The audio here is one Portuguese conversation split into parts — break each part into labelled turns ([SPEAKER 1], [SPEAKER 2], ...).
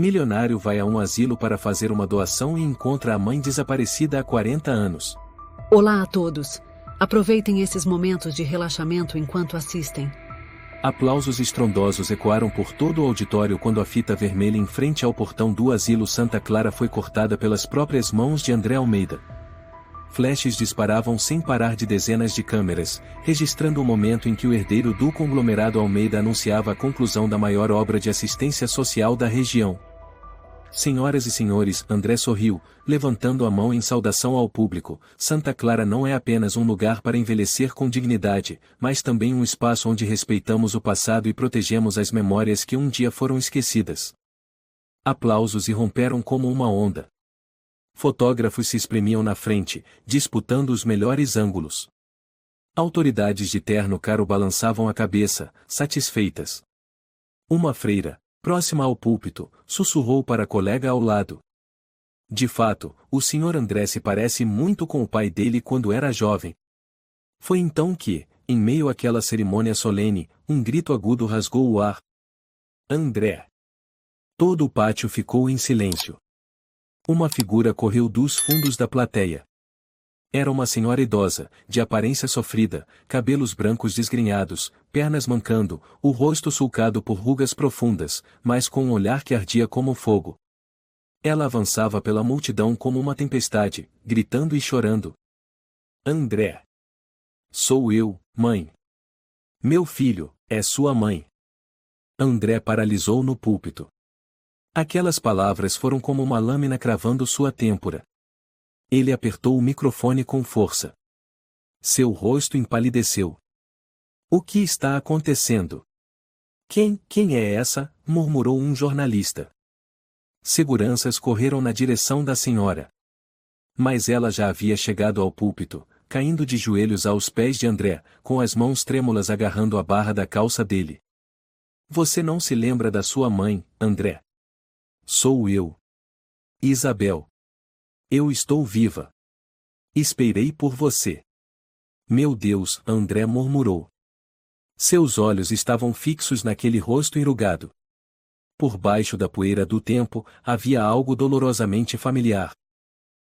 [SPEAKER 1] Milionário vai a um asilo para fazer uma doação e encontra a mãe desaparecida há 40 anos.
[SPEAKER 2] Olá a todos. Aproveitem esses momentos de relaxamento enquanto assistem.
[SPEAKER 1] Aplausos estrondosos ecoaram por todo o auditório quando a fita vermelha em frente ao portão do asilo Santa Clara foi cortada pelas próprias mãos de André Almeida. Flashes disparavam sem parar de dezenas de câmeras, registrando o momento em que o herdeiro do conglomerado Almeida anunciava a conclusão da maior obra de assistência social da região. Senhoras e senhores, André sorriu, levantando a mão em saudação ao público. Santa Clara não é apenas um lugar para envelhecer com dignidade, mas também um espaço onde respeitamos o passado e protegemos as memórias que um dia foram esquecidas. Aplausos irromperam como uma onda. Fotógrafos se espremiam na frente, disputando os melhores ângulos. Autoridades de terno caro balançavam a cabeça, satisfeitas. Uma freira, próxima ao púlpito, sussurrou para a colega ao lado. De fato, o Sr. André se parece muito com o pai dele quando era jovem. Foi então que, em meio àquela cerimônia solene, um grito agudo rasgou o ar. André! Todo o pátio ficou em silêncio. Uma figura correu dos fundos da plateia. Era uma senhora idosa, de aparência sofrida, cabelos brancos desgrenhados, pernas mancando, o rosto sulcado por rugas profundas, mas com um olhar que ardia como fogo. Ela avançava pela multidão como uma tempestade, gritando e chorando. André! Sou eu, mãe. Meu filho, é sua mãe. André paralisou no púlpito. Aquelas palavras foram como uma lâmina cravando sua têmpora. Ele apertou o microfone com força. Seu rosto empalideceu. O que está acontecendo? Quem é essa? Murmurou um jornalista. Seguranças correram na direção da senhora. Mas ela já havia chegado ao púlpito, caindo de joelhos aos pés de André, com as mãos trêmulas agarrando a barra da calça dele. Você não se lembra da sua mãe, André? Sou eu. Isabel. Eu estou viva. Esperei por você. Meu Deus, André murmurou. Seus olhos estavam fixos naquele rosto enrugado. Por baixo da poeira do tempo, havia algo dolorosamente familiar.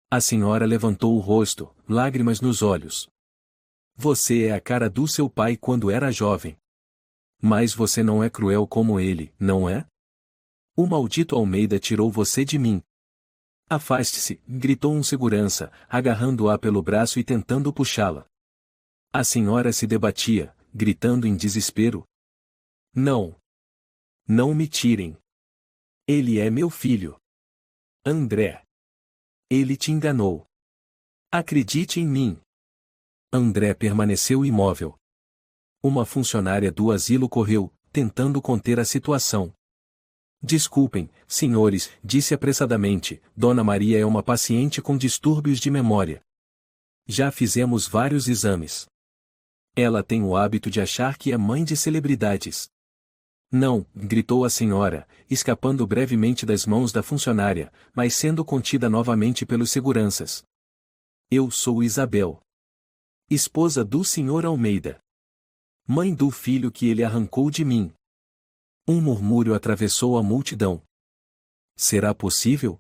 [SPEAKER 1] A senhora levantou o rosto, lágrimas nos olhos. Você é a cara do seu pai quando era jovem. Mas você não é cruel como ele, não é? O maldito Almeida tirou você de mim. Afaste-se, gritou um segurança, agarrando-a pelo braço e tentando puxá-la. A senhora se debatia, gritando em desespero. Não! Não me tirem! Ele é meu filho! André! Ele te enganou! Acredite em mim! André permaneceu imóvel. Uma funcionária do asilo correu, tentando conter a situação. Desculpem, senhores, disse apressadamente, Dona Maria é uma paciente com distúrbios de memória. Já fizemos vários exames. Ela tem o hábito de achar que é mãe de celebridades. Não, gritou a senhora, escapando brevemente das mãos da funcionária, mas sendo contida novamente pelos seguranças. Eu sou Isabel. Esposa do Sr. Almeida. Mãe do filho que ele arrancou de mim. Um murmúrio atravessou a multidão. Será possível?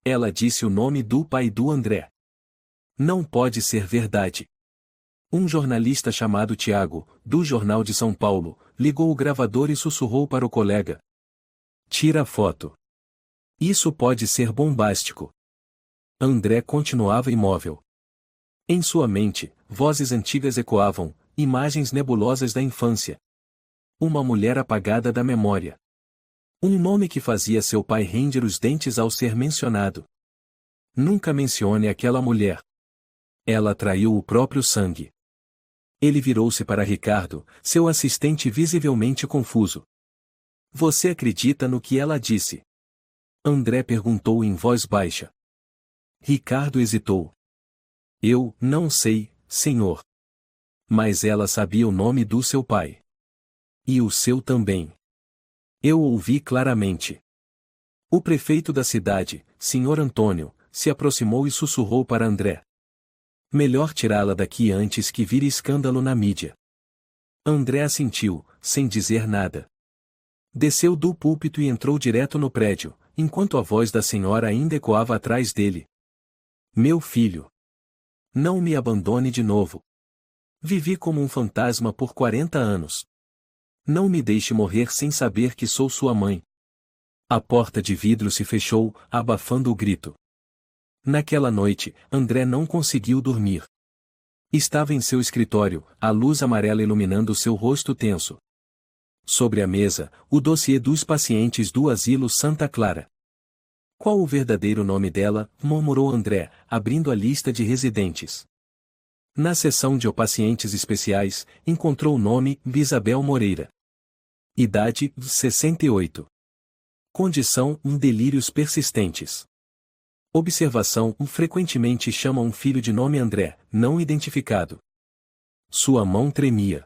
[SPEAKER 1] Ela disse o nome do pai do André. Não pode ser verdade. Um jornalista chamado Tiago, do Jornal de São Paulo, ligou o gravador e sussurrou para o colega. Tira a foto. Isso pode ser bombástico. André continuava imóvel. Em sua mente, vozes antigas ecoavam, imagens nebulosas da infância. Uma mulher apagada da memória. Um nome que fazia seu pai ranger os dentes ao ser mencionado. Nunca mencione aquela mulher. Ela traiu o próprio sangue. Ele virou-se para Ricardo, seu assistente visivelmente confuso. Você acredita no que ela disse? André perguntou em voz baixa. Ricardo hesitou. Eu não sei, senhor. Mas ela sabia o nome do seu pai. E o seu também. Eu ouvi claramente. O prefeito da cidade, Sr. Antônio, se aproximou e sussurrou para André. Melhor tirá-la daqui antes que vire escândalo na mídia. André assentiu, sem dizer nada. Desceu do púlpito e entrou direto no prédio, enquanto a voz da senhora ainda ecoava atrás dele. Meu filho! Não me abandone de novo. Vivi como um fantasma por 40 anos. Não me deixe morrer sem saber que sou sua mãe. A porta de vidro se fechou, abafando o grito. Naquela noite, André não conseguiu dormir. Estava em seu escritório, a luz amarela iluminando seu rosto tenso. Sobre a mesa, o dossiê dos pacientes do asilo Santa Clara. Qual o verdadeiro nome dela? Murmurou André, abrindo a lista de residentes. Na seção de pacientes especiais, encontrou o nome Isabel Moreira. Idade: 68. Condição: delírios persistentes. Observação: frequentemente chama um filho de nome André, não identificado. Sua mão tremia.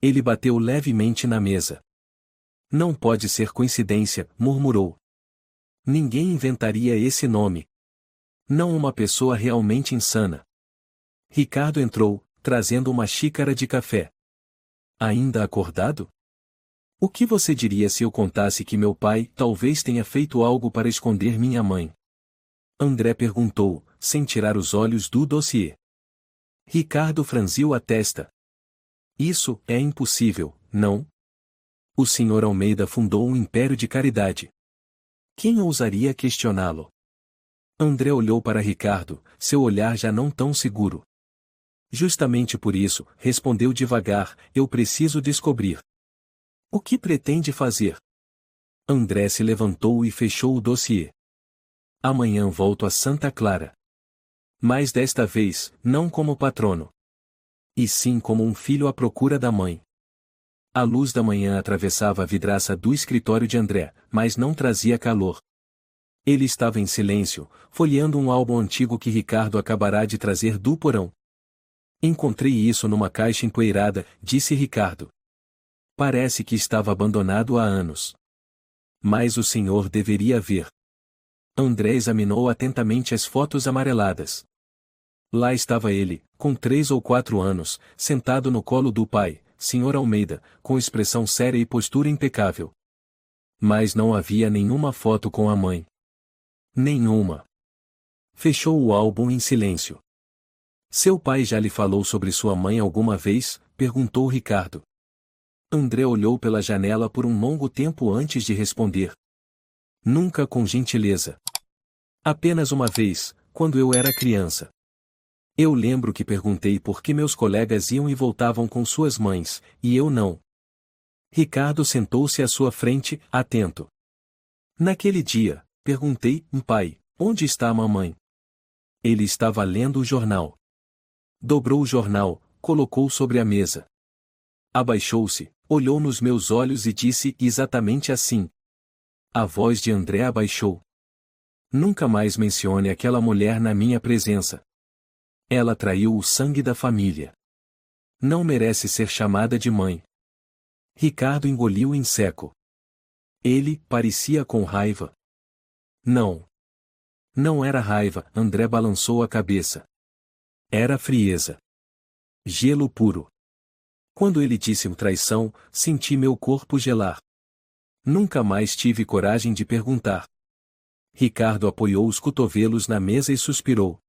[SPEAKER 1] Ele bateu levemente na mesa. Não pode ser coincidência, murmurou. Ninguém inventaria esse nome. Não uma pessoa realmente insana. Ricardo entrou, trazendo uma xícara de café. Ainda acordado? O que você diria se eu contasse que meu pai talvez tenha feito algo para esconder minha mãe? André perguntou, sem tirar os olhos do dossiê. Ricardo franziu a testa. Isso é impossível, não? O Sr. Almeida fundou um império de caridade. Quem ousaria questioná-lo? André olhou para Ricardo, seu olhar já não tão seguro. Justamente por isso, respondeu devagar, eu preciso descobrir. O que pretende fazer? André se levantou e fechou o dossiê. Amanhã volto a Santa Clara. Mas desta vez, não como patrono. E sim como um filho à procura da mãe. A luz da manhã atravessava a vidraça do escritório de André, mas não trazia calor. Ele estava em silêncio, folheando um álbum antigo que Ricardo acabará de trazer do porão. Encontrei isso numa caixa empoeirada, disse Ricardo. Parece que estava abandonado há anos. Mas o senhor deveria ver. André examinou atentamente as fotos amareladas. Lá estava ele, com 3 ou 4 anos, sentado no colo do pai, Sr. Almeida, com expressão séria e postura impecável. Mas não havia nenhuma foto com a mãe. Nenhuma. Fechou o álbum em silêncio. Seu pai já lhe falou sobre sua mãe alguma vez? Perguntou Ricardo. André olhou pela janela por um longo tempo antes de responder. Nunca com gentileza. Apenas uma vez, quando eu era criança. Eu lembro que perguntei por que meus colegas iam e voltavam com suas mães, e eu não. Ricardo sentou-se à sua frente, atento. Naquele dia, perguntei, pai, onde está a mamãe? Ele estava lendo o jornal. Dobrou o jornal, colocou sobre a mesa. Abaixou-se, olhou nos meus olhos e disse exatamente assim. A voz de André abaixou. Nunca mais mencione aquela mulher na minha presença. Ela traiu o sangue da família. Não merece ser chamada de mãe. Ricardo engoliu em seco. Ele parecia com raiva. Não. Não era raiva, André balançou a cabeça. Era frieza. Gelo puro. Quando ele disse traição, senti meu corpo gelar. Nunca mais tive coragem de perguntar. Ricardo apoiou os cotovelos na mesa e suspirou.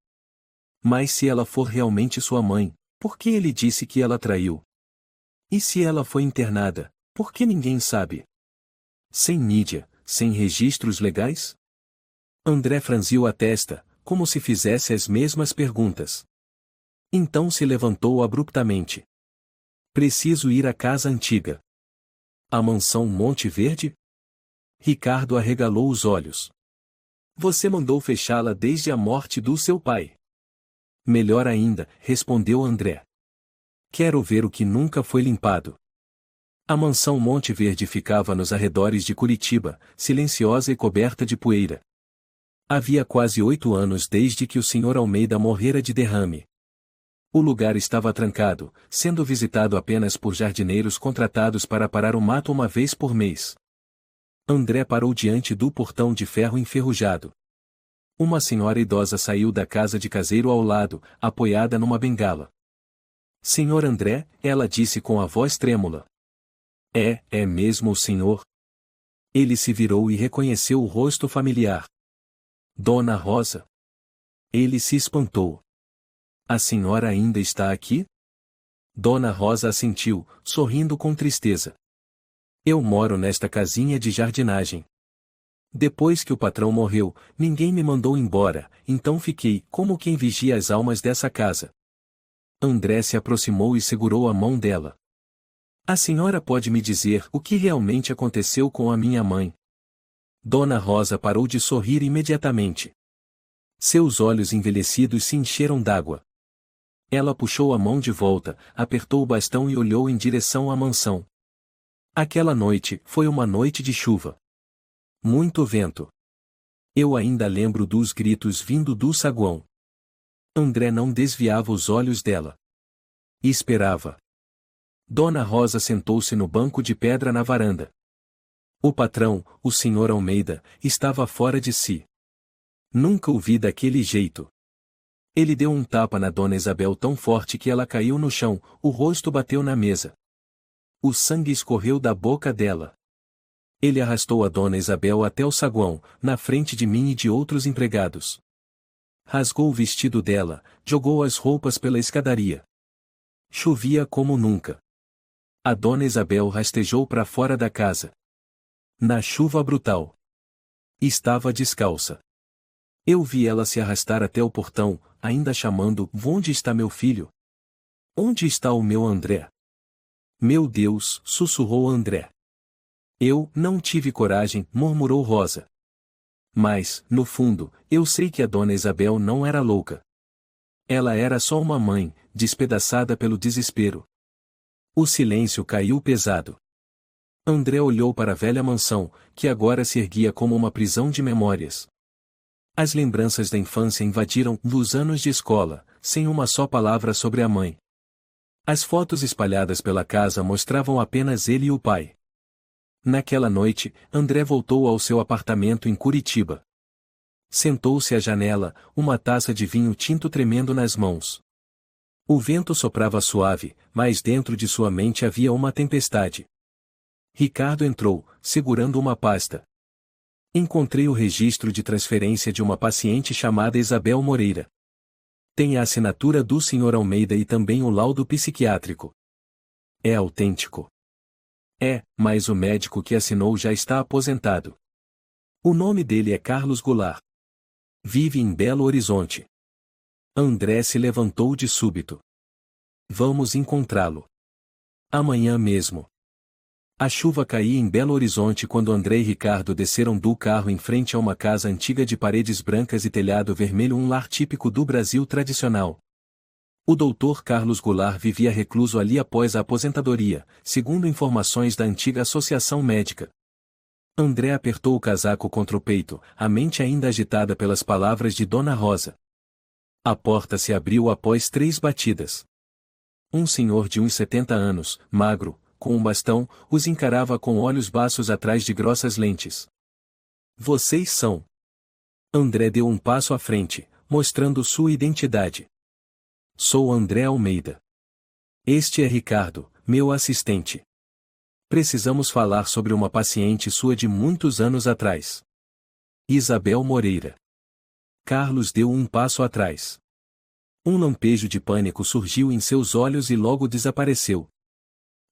[SPEAKER 1] Mas se ela for realmente sua mãe, por que ele disse que ela traiu? E se ela foi internada, por que ninguém sabe? Sem mídia, sem registros legais? André franziu a testa, como se fizesse as mesmas perguntas. Então se levantou abruptamente. Preciso ir à casa antiga. A mansão Monte Verde? Ricardo arregalou os olhos. Você mandou fechá-la desde a morte do seu pai. Melhor ainda, respondeu André. Quero ver o que nunca foi limpado. A mansão Monte Verde ficava nos arredores de Curitiba, silenciosa e coberta de poeira. Havia quase 8 anos desde que o Sr. Almeida morrera de derrame. O lugar estava trancado, sendo visitado apenas por jardineiros contratados para parar o mato uma vez por mês. André parou diante do portão de ferro enferrujado. Uma senhora idosa saiu da casa de caseiro ao lado, apoiada numa bengala. Senhor André, ela disse com a voz trêmula. É mesmo o senhor? Ele se virou e reconheceu o rosto familiar. Dona Rosa. Ele se espantou. A senhora ainda está aqui? Dona Rosa assentiu, sorrindo com tristeza. Eu moro nesta casinha de jardinagem. Depois que o patrão morreu, ninguém me mandou embora, então fiquei como quem vigia as almas dessa casa. André se aproximou e segurou a mão dela. A senhora pode me dizer o que realmente aconteceu com a minha mãe? Dona Rosa parou de sorrir imediatamente. Seus olhos envelhecidos se encheram d'água. Ela puxou a mão de volta, apertou o bastão e olhou em direção à mansão. Aquela noite foi uma noite de chuva. Muito vento. Eu ainda lembro dos gritos vindo do saguão. André não desviava os olhos dela. E esperava. Dona Rosa sentou-se no banco de pedra na varanda. O patrão, o Sr. Almeida, estava fora de si. Nunca o vi daquele jeito. Ele deu um tapa na Dona Isabel tão forte que ela caiu no chão, o rosto bateu na mesa. O sangue escorreu da boca dela. Ele arrastou a Dona Isabel até o saguão, na frente de mim e de outros empregados. Rasgou o vestido dela, jogou as roupas pela escadaria. Chovia como nunca. A Dona Isabel rastejou para fora da casa. Na chuva brutal. Estava descalça. Eu vi ela se arrastar até o portão, ainda chamando: "Onde está meu filho? Onde está o meu André?" "Meu Deus", sussurrou André. "Eu não tive coragem", murmurou Rosa. Mas, no fundo, eu sei que a Dona Isabel não era louca. Ela era só uma mãe, despedaçada pelo desespero. O silêncio caiu pesado. André olhou para a velha mansão, que agora se erguia como uma prisão de memórias. As lembranças da infância invadiram os anos de escola, sem uma só palavra sobre a mãe. As fotos espalhadas pela casa mostravam apenas ele e o pai. Naquela noite, André voltou ao seu apartamento em Curitiba. Sentou-se à janela, uma taça de vinho tinto tremendo nas mãos. O vento soprava suave, mas dentro de sua mente havia uma tempestade. Ricardo entrou, segurando uma pasta. Encontrei o registro de transferência de uma paciente chamada Isabel Moreira. Tem a assinatura do Sr. Almeida e também o laudo psiquiátrico. É autêntico. É, mas o médico que assinou já está aposentado. O nome dele é Carlos Goulart. Vive em Belo Horizonte. André se levantou de súbito. Vamos encontrá-lo. Amanhã mesmo. A chuva caía em Belo Horizonte quando André e Ricardo desceram do carro em frente a uma casa antiga de paredes brancas e telhado vermelho, um lar típico do Brasil tradicional. O doutor Carlos Goulart vivia recluso ali após a aposentadoria, segundo informações da antiga associação médica. André apertou o casaco contra o peito, a mente ainda agitada pelas palavras de Dona Rosa. A porta se abriu após 3 batidas. Um senhor de uns 70 anos, magro, com um bastão, os encarava com olhos baços atrás de grossas lentes. Vocês são? André deu um passo à frente, mostrando sua identidade. Sou André Almeida. Este é Ricardo, meu assistente. Precisamos falar sobre uma paciente sua de muitos anos atrás. Isabel Moreira. Carlos deu um passo atrás. Um lampejo de pânico surgiu em seus olhos e logo desapareceu.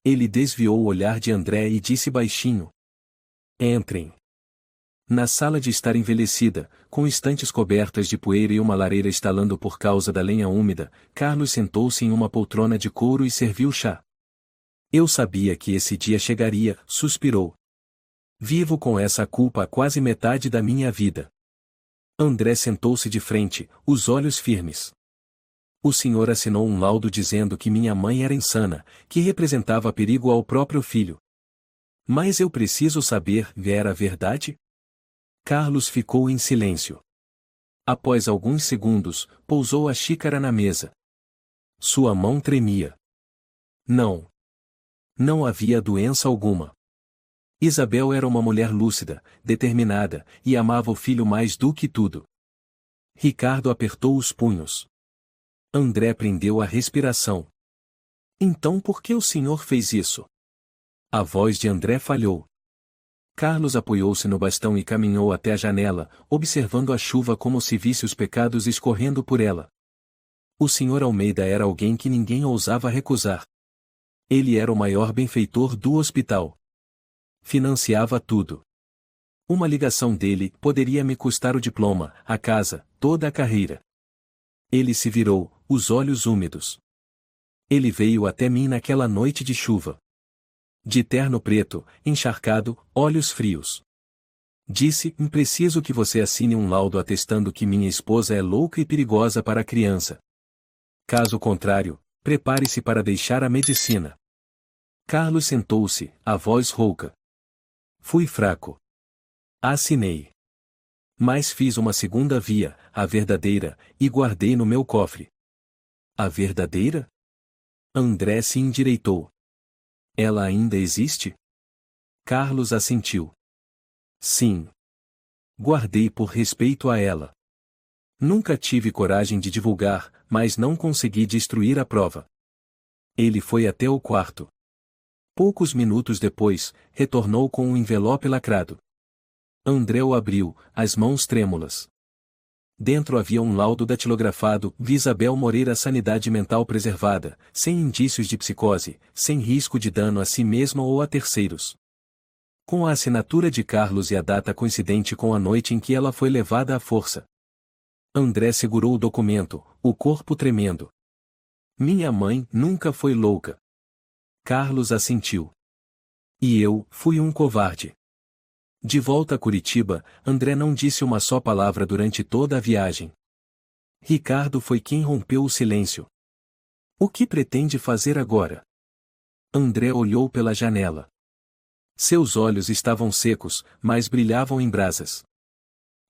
[SPEAKER 1] Ele desviou o olhar de André e disse baixinho: Entrem. Na sala de estar envelhecida, com estantes cobertas de poeira e uma lareira estalando por causa da lenha úmida, Carlos sentou-se em uma poltrona de couro e serviu chá. Eu sabia que esse dia chegaria, suspirou. Vivo com essa culpa há quase metade da minha vida. André sentou-se de frente, os olhos firmes. O senhor assinou um laudo dizendo que minha mãe era insana, que representava perigo ao próprio filho. Mas eu preciso saber, era verdade? Carlos ficou em silêncio. Após alguns segundos, pousou a xícara na mesa. Sua mão tremia. Não. Não havia doença alguma. Isabel era uma mulher lúcida, determinada, e amava o filho mais do que tudo. Ricardo apertou os punhos. André prendeu a respiração. Então por que o senhor fez isso? A voz de André falhou. Carlos apoiou-se no bastão e caminhou até a janela, observando a chuva como se visse os pecados escorrendo por ela. O Sr. Almeida era alguém que ninguém ousava recusar. Ele era o maior benfeitor do hospital. Financiava tudo. Uma ligação dele poderia me custar o diploma, a casa, toda a carreira. Ele se virou, os olhos úmidos. Ele veio até mim naquela noite de chuva. De terno preto, encharcado, olhos frios. Disse: preciso que você assine um laudo atestando que minha esposa é louca e perigosa para a criança. Caso contrário, prepare-se para deixar a medicina. Carlos sentou-se, a voz rouca. Fui fraco. Assinei. Mas fiz uma segunda via, a verdadeira, e guardei no meu cofre. A verdadeira? André se endireitou. Ela ainda existe? Carlos assentiu. Sim. Guardei por respeito a ela. Nunca tive coragem de divulgar, mas não consegui destruir a prova. Ele foi até o quarto. Poucos minutos depois, retornou com um envelope lacrado. André o abriu, as mãos trêmulas. Dentro havia um laudo datilografado: Isabel Moreira, sanidade mental preservada, sem indícios de psicose, sem risco de dano a si mesma ou a terceiros. Com a assinatura de Carlos e a data coincidente com a noite em que ela foi levada à força. André segurou o documento, o corpo tremendo. Minha mãe nunca foi louca. Carlos assentiu. E eu fui um covarde. De volta a Curitiba, André não disse uma só palavra durante toda a viagem. Ricardo foi quem rompeu o silêncio. O que pretende fazer agora? André olhou pela janela. Seus olhos estavam secos, mas brilhavam em brasas.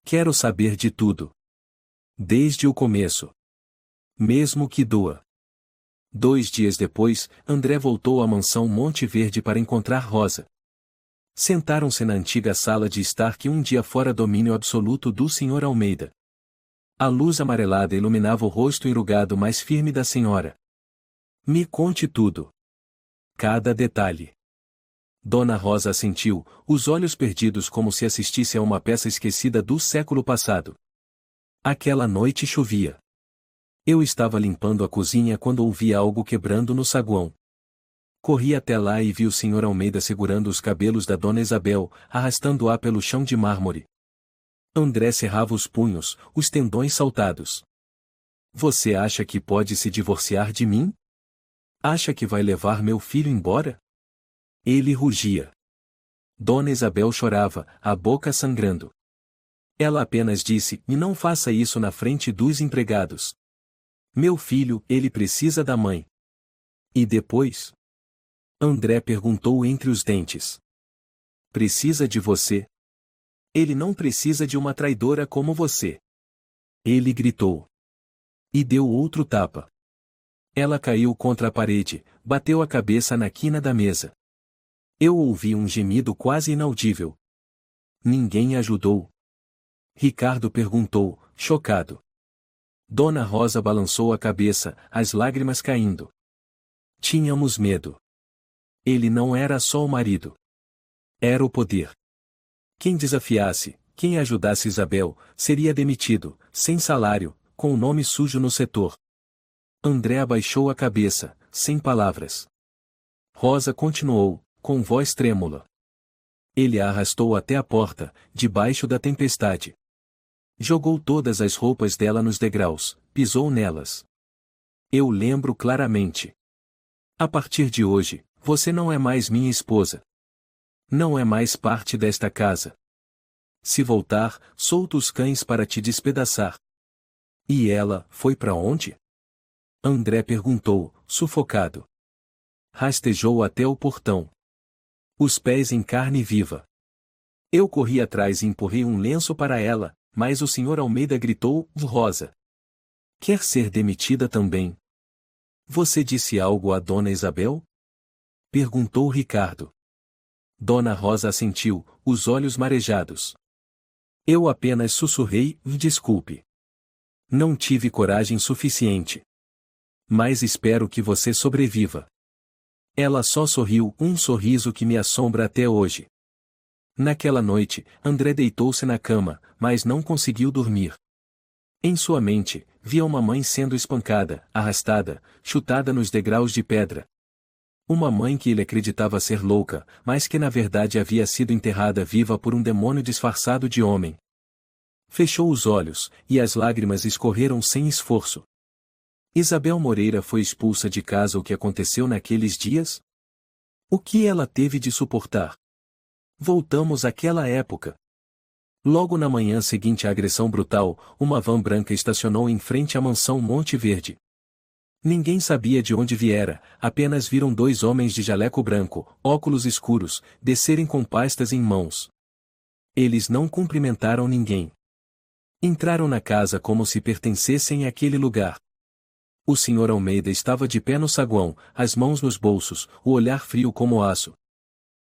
[SPEAKER 1] Quero saber de tudo. Desde o começo. Mesmo que doa. 2 dias depois, André voltou à mansão Monte Verde para encontrar Rosa. Sentaram-se na antiga sala de estar que um dia fora domínio absoluto do Sr. Almeida. A luz amarelada iluminava o rosto enrugado mais firme da senhora. Me conte tudo. Cada detalhe. Dona Rosa assentiu, os olhos perdidos como se assistisse a uma peça esquecida do século passado. Aquela noite chovia. Eu estava limpando a cozinha quando ouvi algo quebrando no saguão. Corri até lá e vi o Sr. Almeida segurando os cabelos da Dona Isabel, arrastando-a pelo chão de mármore. André cerrava os punhos, os tendões saltados. Você acha que pode se divorciar de mim? Acha que vai levar meu filho embora? Ele rugia. Dona Isabel chorava, a boca sangrando. Ela apenas disse: e não faça isso na frente dos empregados. Meu filho, ele precisa da mãe. E depois? André perguntou entre os dentes. Precisa de você? Ele não precisa de uma traidora como você. Ele gritou. E deu outro tapa. Ela caiu contra a parede, bateu a cabeça na quina da mesa. Eu ouvi um gemido quase inaudível. Ninguém ajudou. Ricardo perguntou, chocado. Dona Rosa balançou a cabeça, as lágrimas caindo. Tínhamos medo. Ele não era só o marido. Era o poder. Quem desafiasse, quem ajudasse Isabel, seria demitido, sem salário, com o nome sujo no setor. André abaixou a cabeça, sem palavras. Rosa continuou, com voz trêmula. Ele a arrastou até a porta, debaixo da tempestade. Jogou todas as roupas dela nos degraus, pisou nelas. Eu lembro claramente. A partir de hoje, você não é mais minha esposa. Não é mais parte desta casa. Se voltar, solto os cães para te despedaçar. E ela, foi para onde? André perguntou, sufocado. Rastejou até o portão. Os pés em carne viva. Eu corri atrás e empurrei um lenço para ela, mas o Sr. Almeida gritou, Rosa. Quer ser demitida também? Você disse algo a Dona Isabel? Perguntou Ricardo. Dona Rosa assentiu, os olhos marejados. Eu apenas sussurrei, desculpe. Não tive coragem suficiente. Mas espero que você sobreviva. Ela só sorriu, um sorriso que me assombra até hoje. Naquela noite, André deitou-se na cama, mas não conseguiu dormir. Em sua mente, via uma mãe sendo espancada, arrastada, chutada nos degraus de pedra. Uma mãe que ele acreditava ser louca, mas que na verdade havia sido enterrada viva por um demônio disfarçado de homem. Fechou os olhos, e as lágrimas escorreram sem esforço. Isabel Moreira foi expulsa de casa. O que aconteceu naqueles dias? O que ela teve de suportar? Voltamos àquela época. Logo na manhã seguinte à agressão brutal, uma van branca estacionou em frente à mansão Monte Verde. Ninguém sabia de onde viera, apenas viram dois homens de jaleco branco, óculos escuros, descerem com pastas em mãos. Eles não cumprimentaram ninguém. Entraram na casa como se pertencessem àquele lugar. O Sr. Almeida estava de pé no saguão, as mãos nos bolsos, o olhar frio como aço.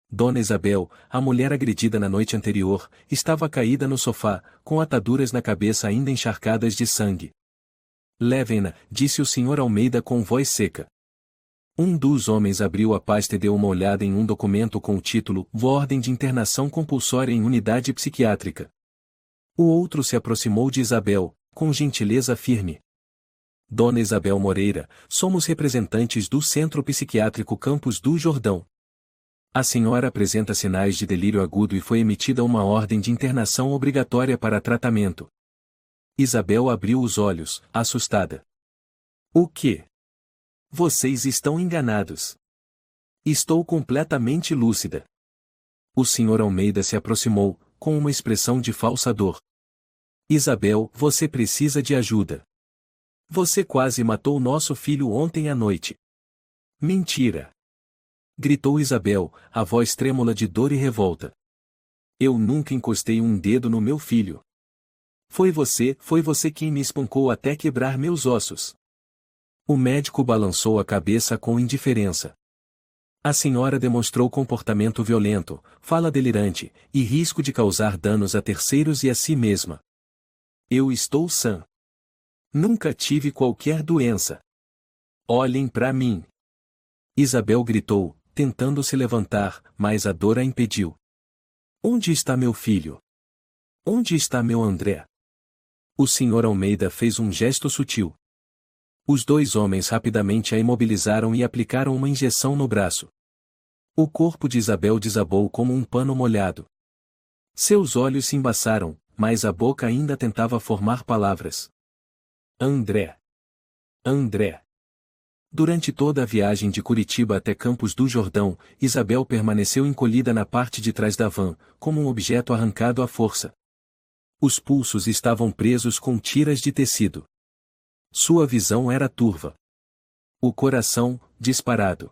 [SPEAKER 1] Dona Isabel, a mulher agredida na noite anterior, estava caída no sofá, com ataduras na cabeça ainda encharcadas de sangue. Levem-na, disse o Sr. Almeida com voz seca. Um dos homens abriu a pasta e deu uma olhada em um documento com o título Ordem de Internação Compulsória em Unidade Psiquiátrica. O outro se aproximou de Isabel, com gentileza firme. Dona Isabel Moreira, somos representantes do Centro Psiquiátrico Campos do Jordão. A senhora apresenta sinais de delírio agudo e foi emitida uma ordem de internação obrigatória para tratamento. Isabel abriu os olhos, assustada. O quê? Vocês estão enganados. Estou completamente lúcida. O Sr. Almeida se aproximou, com uma expressão de falsa dor. Isabel, você precisa de ajuda. Você quase matou nosso filho ontem à noite. Mentira! Gritou Isabel, a voz trêmula de dor e revolta. Eu nunca encostei um dedo no meu filho. Foi você quem me espancou até quebrar meus ossos. O médico balançou a cabeça com indiferença. A senhora demonstrou comportamento violento, fala delirante, e risco de causar danos a terceiros e a si mesma. Eu estou sã. Nunca tive qualquer doença. Olhem para mim. Isabel gritou, tentando se levantar, mas a dor a impediu. Onde está meu filho? Onde está meu André? O Sr. Almeida fez um gesto sutil. Os dois homens rapidamente a imobilizaram e aplicaram uma injeção no braço. O corpo de Isabel desabou como um pano molhado. Seus olhos se embaçaram, mas a boca ainda tentava formar palavras. André. André. Durante toda a viagem de Curitiba até Campos do Jordão, Isabel permaneceu encolhida na parte de trás da van, como um objeto arrancado à força. Os pulsos estavam presos com tiras de tecido. Sua visão era turva. O coração, disparado.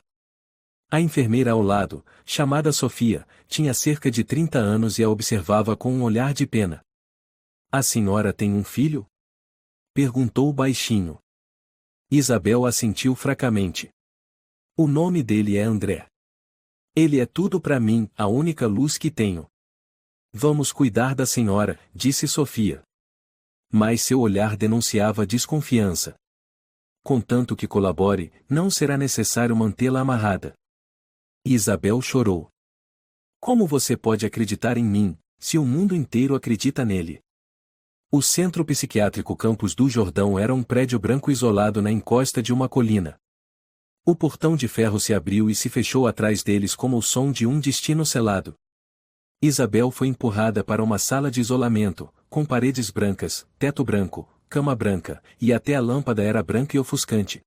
[SPEAKER 1] A enfermeira ao lado, chamada Sofia, tinha cerca de 30 anos e a observava com um olhar de pena. A senhora tem um filho? Perguntou baixinho. Isabel assentiu fracamente. O nome dele é André. Ele é tudo para mim, a única luz que tenho. Vamos cuidar da senhora, disse Sofia. Mas seu olhar denunciava desconfiança. Contanto que colabore, não será necessário mantê-la amarrada. Isabel chorou. Como você pode acreditar em mim, se o mundo inteiro acredita nele? O Centro Psiquiátrico Campos do Jordão era um prédio branco isolado na encosta de uma colina. O portão de ferro se abriu e se fechou atrás deles como o som de um destino selado. Isabel foi empurrada para uma sala de isolamento, com paredes brancas, teto branco, cama branca, e até a lâmpada era branca e ofuscante.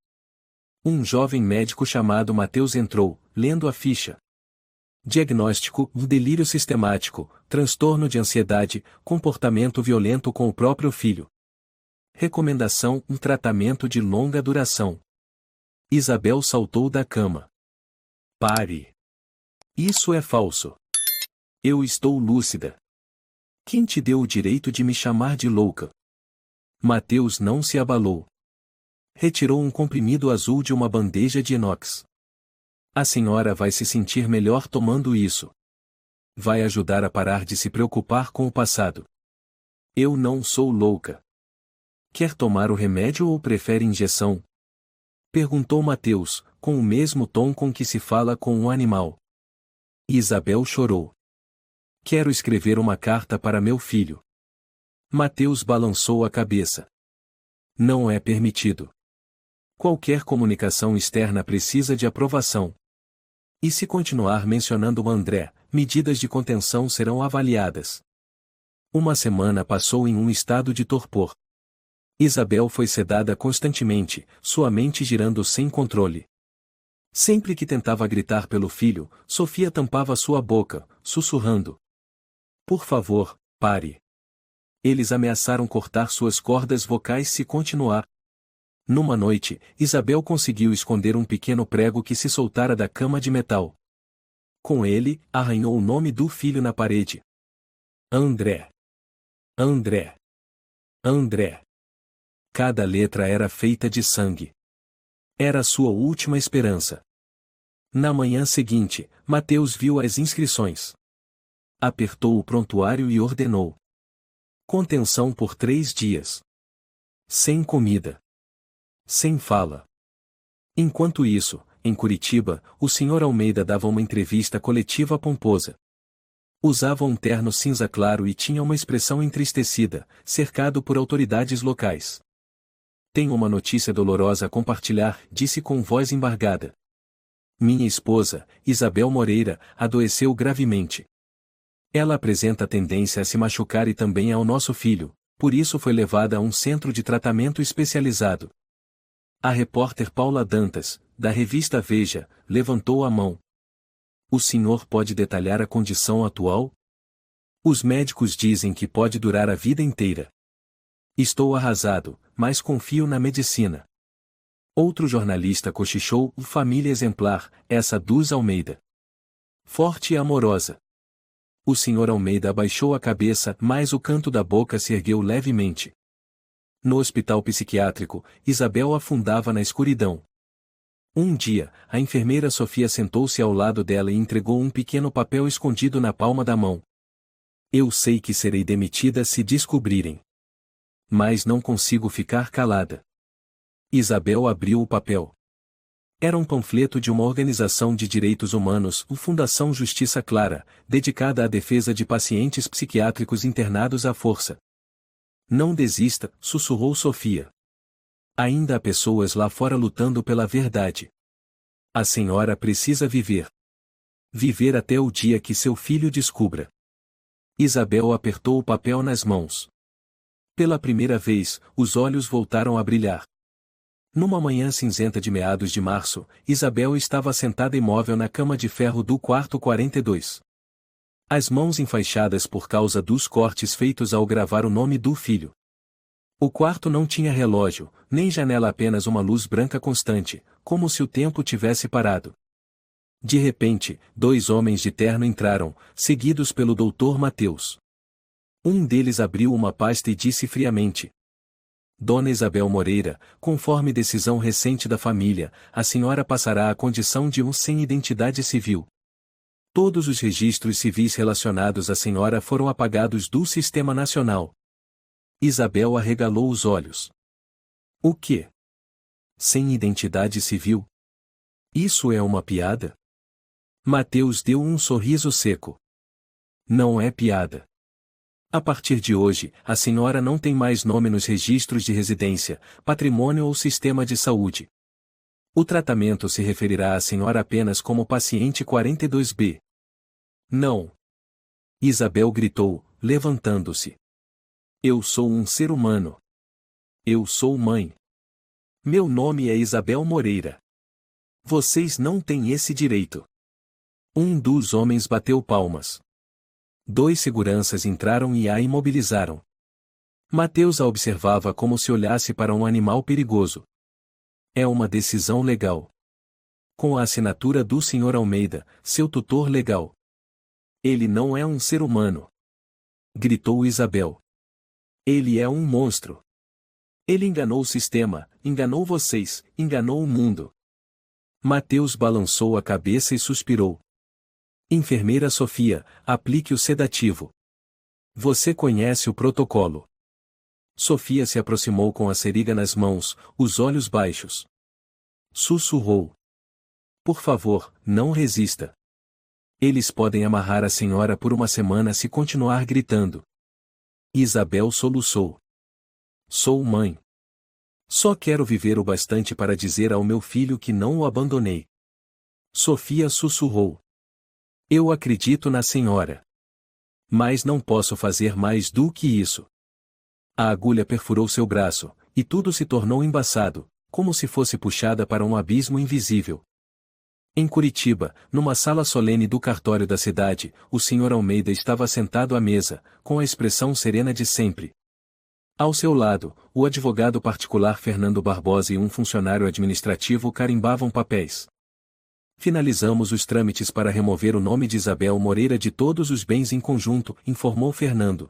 [SPEAKER 1] Um jovem médico chamado Mateus entrou, lendo a ficha. Diagnóstico: delírio sistemático, transtorno de ansiedade, comportamento violento com o próprio filho. Recomendação: um tratamento de longa duração. Isabel saltou da cama. Pare! Isso é falso. Eu estou lúcida. Quem te deu o direito de me chamar de louca? Mateus não se abalou. Retirou um comprimido azul de uma bandeja de inox. A senhora vai se sentir melhor tomando isso. Vai ajudar a parar de se preocupar com o passado. Eu não sou louca. Quer tomar o remédio ou prefere injeção? Perguntou Mateus, com o mesmo tom com que se fala com um animal. Isabel chorou. Quero escrever uma carta para meu filho. Mateus balançou a cabeça. Não é permitido. Qualquer comunicação externa precisa de aprovação. E se continuar mencionando André, medidas de contenção serão avaliadas. Uma semana passou em um estado de torpor. Isabel foi sedada constantemente, sua mente girando sem controle. Sempre que tentava gritar pelo filho, Sofia tampava sua boca, sussurrando: "Por favor, pare." Eles ameaçaram cortar suas cordas vocais se continuar. Numa noite, Isabel conseguiu esconder um pequeno prego que se soltara da cama de metal. Com ele, arranhou o nome do filho na parede. André. André. André. Cada letra era feita de sangue. Era sua última esperança. Na manhã seguinte, Mateus viu as inscrições. Apertou o prontuário e ordenou: contenção por 3 dias. Sem comida. Sem fala. Enquanto isso, em Curitiba, o Sr. Almeida dava uma entrevista coletiva pomposa. Usava um terno cinza claro e tinha uma expressão entristecida, cercado por autoridades locais. "Tenho uma notícia dolorosa a compartilhar", disse com voz embargada. "Minha esposa, Isabel Moreira, adoeceu gravemente. Ela apresenta tendência a se machucar e também ao nosso filho, por isso foi levada a um centro de tratamento especializado." A repórter Paula Dantas, da revista Veja, levantou a mão. "O senhor pode detalhar a condição atual?" "Os médicos dizem que pode durar a vida inteira." "Estou arrasado, mas confio na medicina." Outro jornalista cochichou: "Família exemplar, essa dos Almeida. Forte e amorosa." O Sr. Almeida abaixou a cabeça, mas o canto da boca se ergueu levemente. No hospital psiquiátrico, Isabel afundava na escuridão. Um dia, a enfermeira Sofia sentou-se ao lado dela e entregou um pequeno papel escondido na palma da mão. "Eu sei que serei demitida se descobrirem. Mas não consigo ficar calada." Isabel abriu o papel. Era um panfleto de uma organização de direitos humanos, o Fundação Justiça Clara, dedicada à defesa de pacientes psiquiátricos internados à força. "Não desista", sussurrou Sofia. "Ainda há pessoas lá fora lutando pela verdade. A senhora precisa viver. Viver até o dia que seu filho descubra." Isabel apertou o papel nas mãos. Pela primeira vez, os olhos voltaram a brilhar. Numa manhã cinzenta de meados de março, Isabel estava sentada imóvel na cama de ferro do quarto 42. As mãos enfaixadas por causa dos cortes feitos ao gravar o nome do filho. O quarto não tinha relógio, nem janela, apenas uma luz branca constante, como se o tempo tivesse parado. De repente, 2 homens de terno entraram, seguidos pelo Dr. Mateus. Um deles abriu uma pasta e disse friamente: "Dona Isabel Moreira, conforme decisão recente da família, a senhora passará à condição de um sem identidade civil. Todos os registros civis relacionados à senhora foram apagados do Sistema Nacional." Isabel arregalou os olhos. "O quê? Sem identidade civil? Isso é uma piada?" Mateus deu um sorriso seco. "Não é piada. A partir de hoje, a senhora não tem mais nome nos registros de residência, patrimônio ou sistema de saúde. O tratamento se referirá à senhora apenas como paciente 42B. Não!" Isabel gritou, levantando-se. "Eu sou um ser humano. Eu sou mãe. Meu nome é Isabel Moreira. Vocês não têm esse direito." Um dos homens bateu palmas. 2 seguranças entraram e a imobilizaram. Mateus a observava como se olhasse para um animal perigoso. "É uma decisão legal. Com a assinatura do Sr. Almeida, seu tutor legal." "Ele não é um ser humano!" gritou Isabel. "Ele é um monstro. Ele enganou o sistema, enganou vocês, enganou o mundo." Mateus balançou a cabeça e suspirou. "Enfermeira Sofia, aplique o sedativo. Você conhece o protocolo." Sofia se aproximou com a seringa nas mãos, os olhos baixos. Sussurrou: "Por favor, não resista. Eles podem amarrar a senhora por uma semana se continuar gritando. Isabel soluçou. Sou mãe. Só quero viver o bastante para dizer ao meu filho que não o abandonei. Sofia sussurrou. Eu acredito na senhora. Mas não posso fazer mais do que isso. A agulha perfurou seu braço, e tudo se tornou embaçado, como se fosse puxada para um abismo invisível. Em Curitiba, numa sala solene do cartório da cidade, o Sr. Almeida estava sentado à mesa, com a expressão serena de sempre. Ao seu lado, o advogado particular Fernando Barbosa e um funcionário administrativo carimbavam papéis. Finalizamos os trâmites para remover o nome de Isabel Moreira de todos os bens em conjunto, informou Fernando.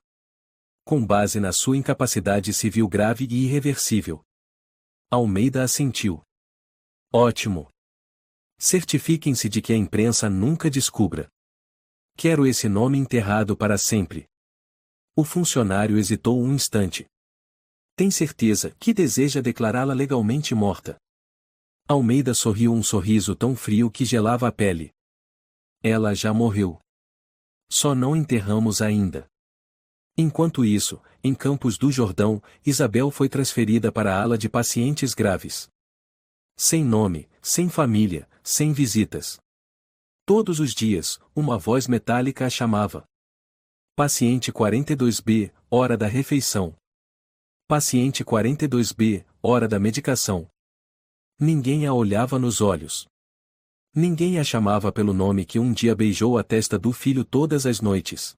[SPEAKER 1] Com base na sua incapacidade civil grave e irreversível. Almeida assentiu. Ótimo. Certifiquem-se de que a imprensa nunca descubra. Quero esse nome enterrado para sempre. O funcionário hesitou um instante. Tem certeza que deseja declará-la legalmente morta? Almeida sorriu um sorriso tão frio que gelava a pele. Ela já morreu. Só não enterramos ainda. Enquanto isso, em Campos do Jordão, Isabel foi transferida para a ala de pacientes graves. Sem nome, sem família, sem visitas. Todos os dias, uma voz metálica a chamava. Paciente 42B, hora da refeição. Paciente 42B, hora da medicação. Ninguém a olhava nos olhos. Ninguém a chamava pelo nome que um dia beijou a testa do filho todas as noites.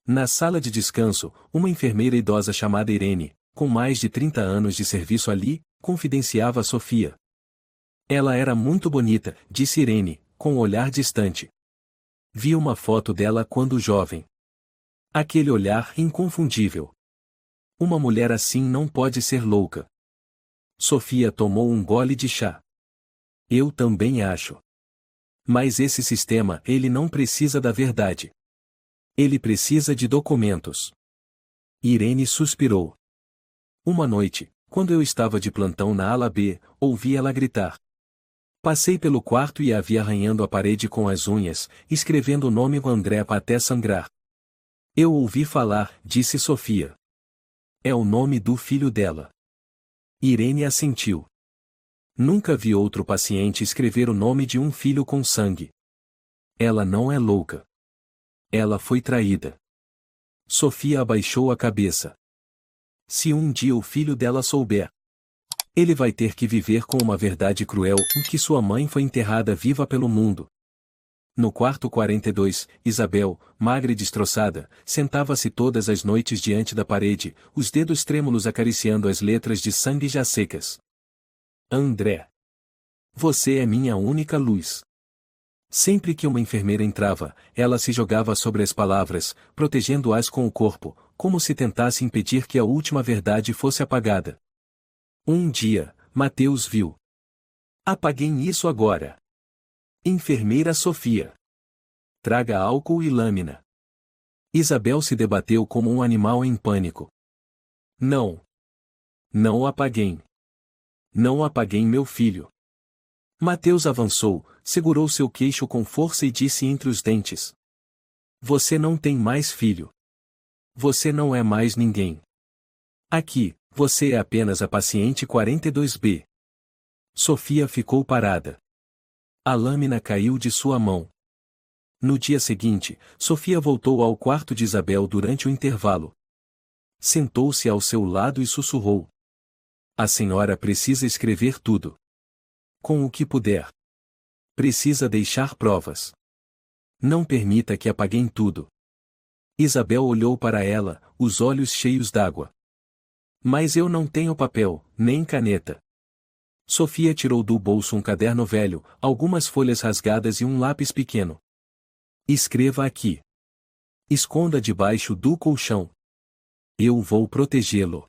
[SPEAKER 1] Na sala de descanso, uma enfermeira idosa chamada Irene, com mais de 30 anos de serviço ali, confidenciava a Sofia. Ela era muito bonita, disse Irene, com um olhar distante. Vi uma foto dela quando jovem. Aquele olhar inconfundível. Uma mulher assim não pode ser louca. Sofia tomou um gole de chá. Eu também acho. Mas esse sistema, ele não precisa da verdade. Ele precisa de documentos. Irene suspirou. Uma noite, quando eu estava de plantão na ala B, ouvi ela gritar. Passei pelo quarto e a vi arranhando a parede com as unhas, escrevendo o nome André até sangrar. Eu ouvi falar, disse Sofia. É o nome do filho dela. Irene assentiu. Nunca vi outro paciente escrever o nome de um filho com sangue. Ela não é louca. Ela foi traída. Sofia abaixou a cabeça. Se um dia o filho dela souber, ele vai ter que viver com uma verdade cruel em que sua mãe foi enterrada viva pelo mundo. No quarto 42, Isabel, magra e destroçada, sentava-se todas as noites diante da parede, os dedos trêmulos acariciando as letras de sangue já secas. André. Você é minha única luz. Sempre que uma enfermeira entrava, ela se jogava sobre as palavras, protegendo-as com o corpo, como se tentasse impedir que a última verdade fosse apagada. Um dia, Mateus viu. Apaguem isso agora. Enfermeira Sofia. Traga álcool e lâmina. Isabel se debateu como um animal em pânico. Não. Não apaguem. Não apaguem meu filho. Mateus avançou, segurou seu queixo com força e disse entre os dentes. Você não tem mais filho. Você não é mais ninguém. Aqui, você é apenas a paciente 42B. Sofia ficou parada. A lâmina caiu de sua mão. No dia seguinte, Sofia voltou ao quarto de Isabel durante o intervalo. Sentou-se ao seu lado e sussurrou. A senhora precisa escrever tudo. Com o que puder. Precisa deixar provas. Não permita que apaguem tudo. Isabel olhou para ela, os olhos cheios d'água. Mas eu não tenho papel, nem caneta. Sofia tirou do bolso um caderno velho, algumas folhas rasgadas e um lápis pequeno. Escreva aqui. Esconda debaixo do colchão. Eu vou protegê-lo.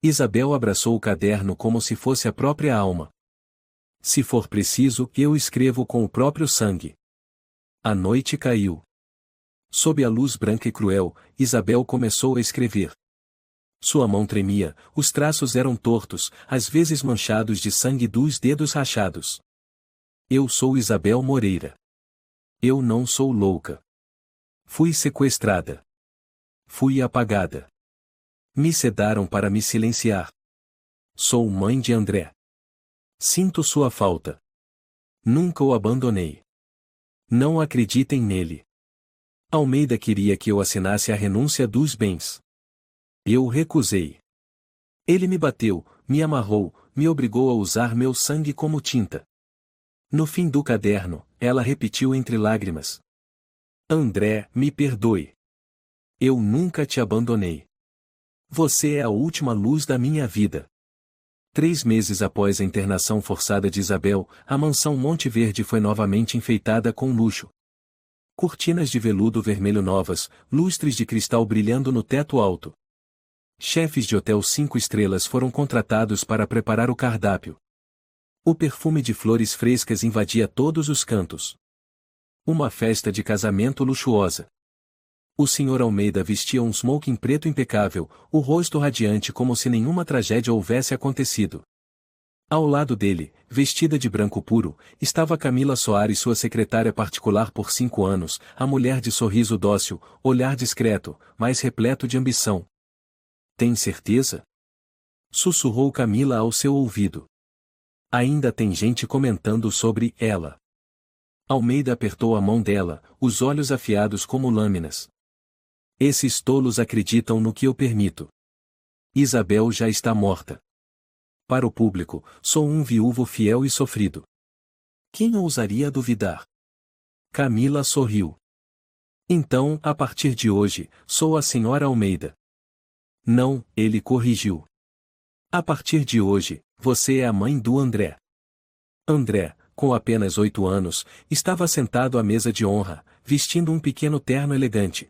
[SPEAKER 1] Isabel abraçou o caderno como se fosse a própria alma. Se for preciso, eu escrevo com o próprio sangue. A noite caiu. Sob a luz branca e cruel, Isabel começou a escrever. Sua mão tremia, os traços eram tortos, às vezes manchados de sangue dos dedos rachados. Eu sou Isabel Moreira. Eu não sou louca. Fui sequestrada. Fui apagada. Me sedaram para me silenciar. Sou mãe de André. Sinto sua falta. Nunca o abandonei. Não acreditem nele. Almeida queria que eu assinasse a renúncia dos bens. Eu recusei. Ele me bateu, me amarrou, me obrigou a usar meu sangue como tinta. No fim do caderno, ela repetiu entre lágrimas: André, me perdoe. Eu nunca te abandonei. Você é a última luz da minha vida. 3 meses após a internação forçada de Isabel, a mansão Monte Verde foi novamente enfeitada com luxo. Cortinas de veludo vermelho novas, lustres de cristal brilhando no teto alto. Chefes de hotel 5 estrelas foram contratados para preparar o cardápio. O perfume de flores frescas invadia todos os cantos. Uma festa de casamento luxuosa. O Sr. Almeida vestia um smoking preto impecável, o rosto radiante como se nenhuma tragédia houvesse acontecido. Ao lado dele, vestida de branco puro, estava Camila Soares, sua secretária particular por 5 anos, a mulher de sorriso dócil, olhar discreto, mas repleto de ambição. Tem certeza? Sussurrou Camila ao seu ouvido. Ainda tem gente comentando sobre ela. Almeida apertou a mão dela, os olhos afiados como lâminas. Esses tolos acreditam no que eu permito. Isabel já está morta. Para o público, sou um viúvo fiel e sofrido. Quem ousaria duvidar? Camila sorriu. Então, a partir de hoje, sou a senhora Almeida. Não, ele corrigiu. A partir de hoje, você é a mãe do André. André, com apenas 8 anos, estava sentado à mesa de honra, vestindo um pequeno terno elegante.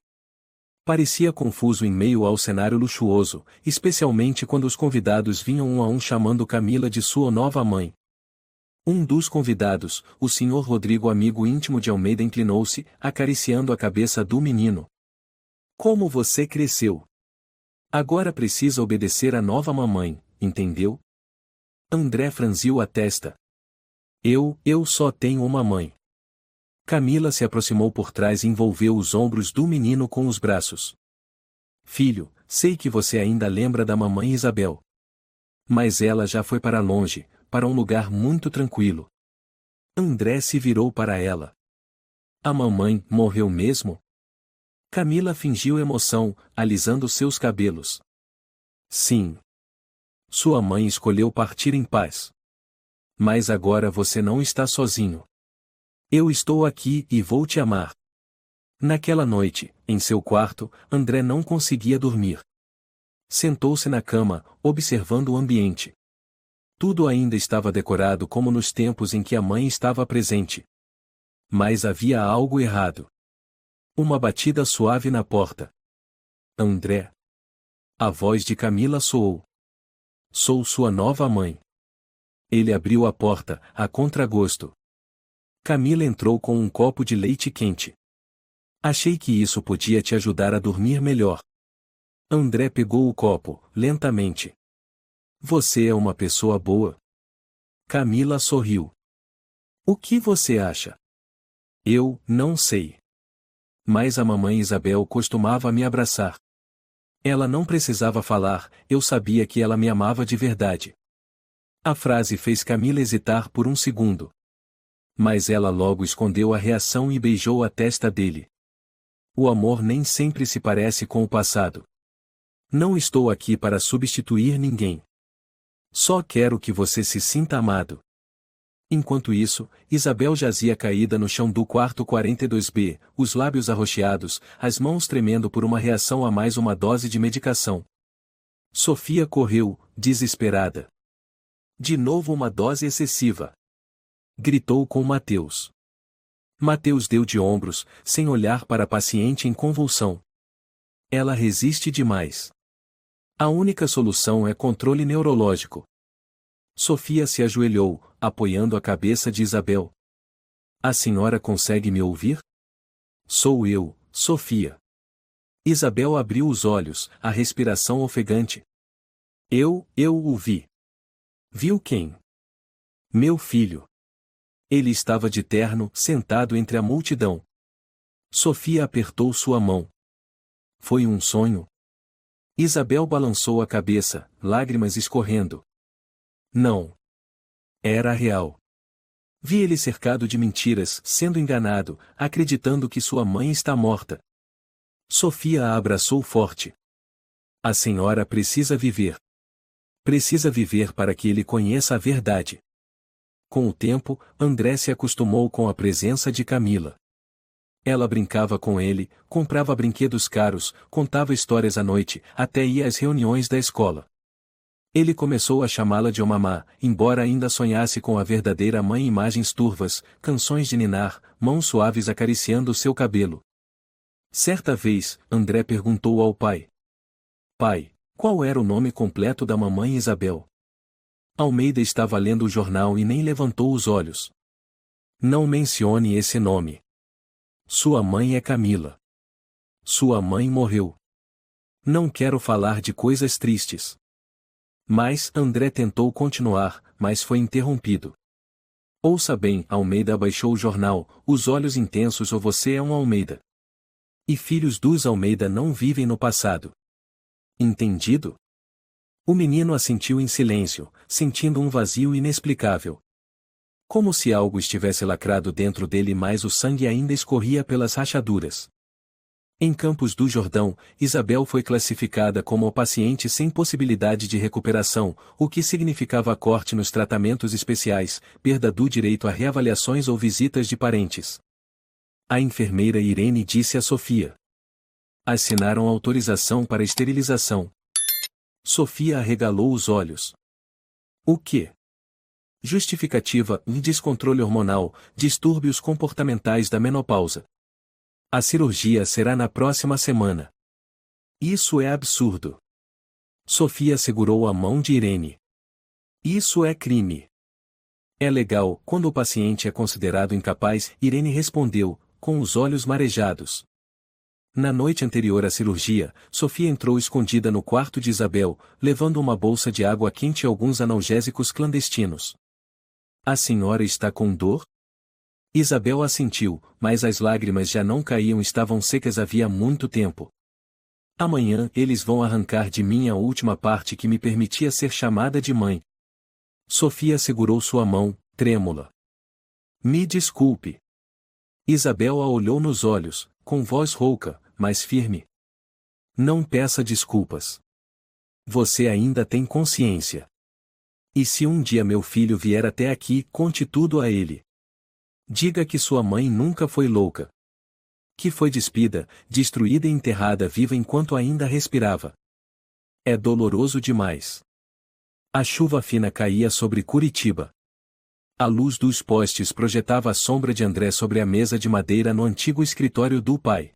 [SPEAKER 1] Parecia confuso em meio ao cenário luxuoso, especialmente quando os convidados vinham um a um chamando Camila de sua nova mãe. Um dos convidados, o Sr. Rodrigo, amigo íntimo de Almeida, inclinou-se, acariciando a cabeça do menino. Como você cresceu! Agora precisa obedecer à nova mamãe, entendeu? André franziu a testa. Eu só tenho uma mãe. Camila se aproximou por trás e envolveu os ombros do menino com os braços. Filho, sei que você ainda lembra da mamãe Isabel. Mas ela já foi para longe, para um lugar muito tranquilo. André se virou para ela. A mamãe morreu mesmo? Camila fingiu emoção, alisando seus cabelos. Sim. Sua mãe escolheu partir em paz. Mas agora você não está sozinho. Eu estou aqui e vou te amar. Naquela noite, em seu quarto, André não conseguia dormir. Sentou-se na cama, observando o ambiente. Tudo ainda estava decorado como nos tempos em que a mãe estava presente. Mas havia algo errado. Uma batida suave na porta. André. A voz de Camila soou. Sou sua nova mãe. Ele abriu a porta, a contragosto. Camila entrou com um copo de leite quente. Achei que isso podia te ajudar a dormir melhor. André pegou o copo, lentamente. Você é uma pessoa boa. Camila sorriu. O que você acha? Eu não sei. Mas a mamãe Isabel costumava me abraçar. Ela não precisava falar, eu sabia que ela me amava de verdade. A frase fez Camila hesitar por um segundo. Mas ela logo escondeu a reação e beijou a testa dele. O amor nem sempre se parece com o passado. Não estou aqui para substituir ninguém. Só quero que você se sinta amado. Enquanto isso, Isabel jazia caída no chão do quarto 42B, os lábios arroxeados, as mãos tremendo por uma reação a mais uma dose de medicação. Sofia correu, desesperada. De novo uma dose excessiva. Gritou com Mateus. Mateus deu de ombros, sem olhar para a paciente em convulsão. Ela resiste demais. A única solução é controle neurológico. Sofia se ajoelhou, apoiando a cabeça de Isabel. A senhora consegue me ouvir? Sou eu, Sofia. Isabel abriu os olhos, a respiração ofegante. Eu o vi. Viu quem? Meu filho. Ele estava de terno, sentado entre a multidão. Sofia apertou sua mão. Foi um sonho? Isabel balançou a cabeça, lágrimas escorrendo. Não. Era real. Vi ele cercado de mentiras, sendo enganado, acreditando que sua mãe está morta. Sofia a abraçou forte. A senhora precisa viver. Precisa viver para que ele conheça a verdade. Com o tempo, André se acostumou com a presença de Camila. Ela brincava com ele, comprava brinquedos caros, contava histórias à noite, até ia às reuniões da escola. Ele começou a chamá-la de Omamá, embora ainda sonhasse com a verdadeira mãe. Imagens turvas, canções de ninar, mãos suaves acariciando seu cabelo. Certa vez, André perguntou ao pai. Pai, qual era o nome completo da mamãe Isabel? Almeida estava lendo o jornal e nem levantou os olhos. Não mencione esse nome. Sua mãe é Camila. Sua mãe morreu. Não quero falar de coisas tristes. Mas André tentou continuar, mas foi interrompido. Ouça bem, Almeida abaixou o jornal, os olhos intensos. Ou você é um Almeida. E filhos dos Almeida não vivem no passado. Entendido? O menino assentiu em silêncio, sentindo um vazio inexplicável. Como se algo estivesse lacrado dentro dele, mas o sangue ainda escorria pelas rachaduras. Em Campos do Jordão, Isabel foi classificada como paciente sem possibilidade de recuperação, o que significava corte nos tratamentos especiais, perda do direito a reavaliações ou visitas de parentes. A enfermeira Irene disse a Sofia. Assinaram autorização para esterilização. Sofia arregalou os olhos. O quê? Justificativa: descontrole hormonal, distúrbios comportamentais da menopausa. A cirurgia será na próxima semana. Isso é absurdo. Sofia segurou a mão de Irene. Isso é crime. É legal, quando o paciente é considerado incapaz, Irene respondeu, com os olhos marejados. Na noite anterior à cirurgia, Sofia entrou escondida no quarto de Isabel, levando uma bolsa de água quente e alguns analgésicos clandestinos. A senhora está com dor? Isabel assentiu, mas as lágrimas já não caíam, estavam secas havia muito tempo. Amanhã eles vão arrancar de mim a última parte que me permitia ser chamada de mãe. Sofia segurou sua mão, trêmula. Me desculpe. Isabel a olhou nos olhos, com voz rouca, mas firme. Não peça desculpas. Você ainda tem consciência. E se um dia meu filho vier até aqui, conte tudo a ele. Diga que sua mãe nunca foi louca. Que foi despida, destruída e enterrada viva enquanto ainda respirava. É doloroso demais. A chuva fina caía sobre Curitiba. A luz dos postes projetava a sombra de André sobre a mesa de madeira no antigo escritório do pai.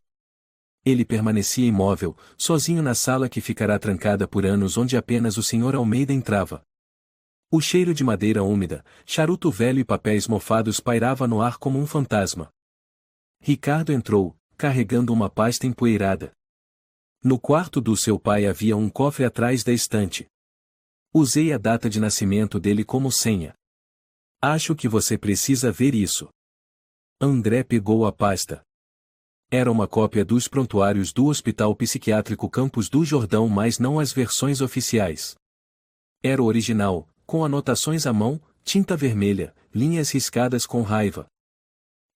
[SPEAKER 1] Ele permanecia imóvel, sozinho na sala que ficará trancada por anos, onde apenas o Sr. Almeida entrava. O cheiro de madeira úmida, charuto velho e papéis mofados pairava no ar como um fantasma. Ricardo entrou, carregando uma pasta empoeirada. No quarto do seu pai havia um cofre atrás da estante. Usei a data de nascimento dele como senha. Acho que você precisa ver isso. André pegou a pasta. Era uma cópia dos prontuários do Hospital Psiquiátrico Campos do Jordão, mas não as versões oficiais. Era o original, com anotações à mão, tinta vermelha, linhas riscadas com raiva.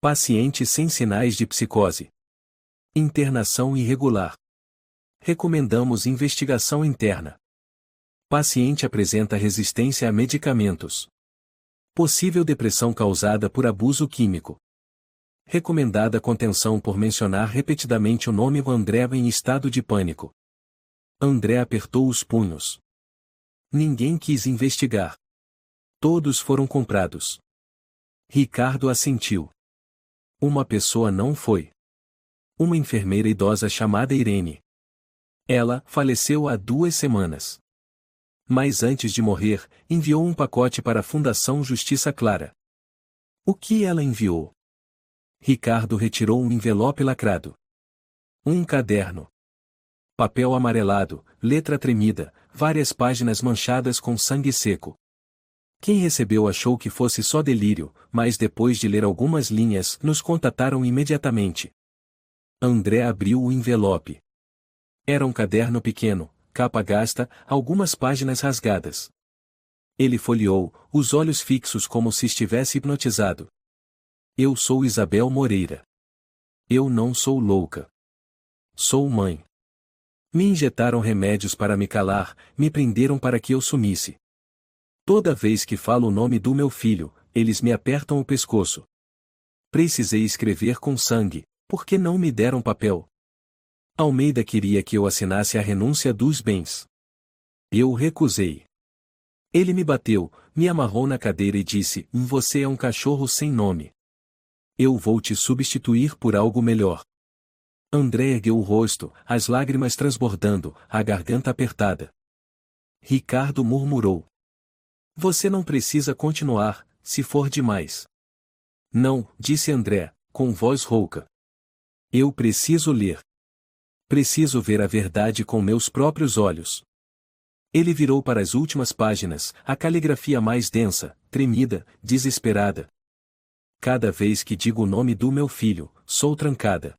[SPEAKER 1] Paciente sem sinais de psicose. Internação irregular. Recomendamos investigação interna. Paciente apresenta resistência a medicamentos. Possível depressão causada por abuso químico. Recomendada contenção por mencionar repetidamente o nome André em estado de pânico. André apertou os punhos. Ninguém quis investigar. Todos foram comprados. Ricardo assentiu. Uma pessoa não foi. Uma enfermeira idosa chamada Irene. Ela faleceu há 2 semanas. Mas antes de morrer, enviou um pacote para a Fundação Justiça Clara. O que ela enviou? Ricardo retirou um envelope lacrado. Um caderno. Papel amarelado, letra tremida, várias páginas manchadas com sangue seco. Quem recebeu achou que fosse só delírio, mas depois de ler algumas linhas, nos contataram imediatamente. André abriu o envelope. Era um caderno pequeno, capa gasta, algumas páginas rasgadas. Ele folheou, os olhos fixos como se estivesse hipnotizado. Eu sou Isabel Moreira. Eu não sou louca. Sou mãe. Me injetaram remédios para me calar, me prenderam para que eu sumisse. Toda vez que falo o nome do meu filho, eles me apertam o pescoço. Precisei escrever com sangue, porque não me deram papel. Almeida queria que eu assinasse a renúncia dos bens. Eu recusei. Ele me bateu, me amarrou na cadeira e disse: "Você é um cachorro sem nome. Eu vou te substituir por algo melhor." André ergueu o rosto, as lágrimas transbordando, a garganta apertada. Ricardo murmurou: "Você não precisa continuar, se for demais." "Não", disse André, com voz rouca. "Eu preciso ler. Preciso ver a verdade com meus próprios olhos." Ele virou para as últimas páginas, a caligrafia mais densa, tremida, desesperada. "Cada vez que digo o nome do meu filho, sou trancada.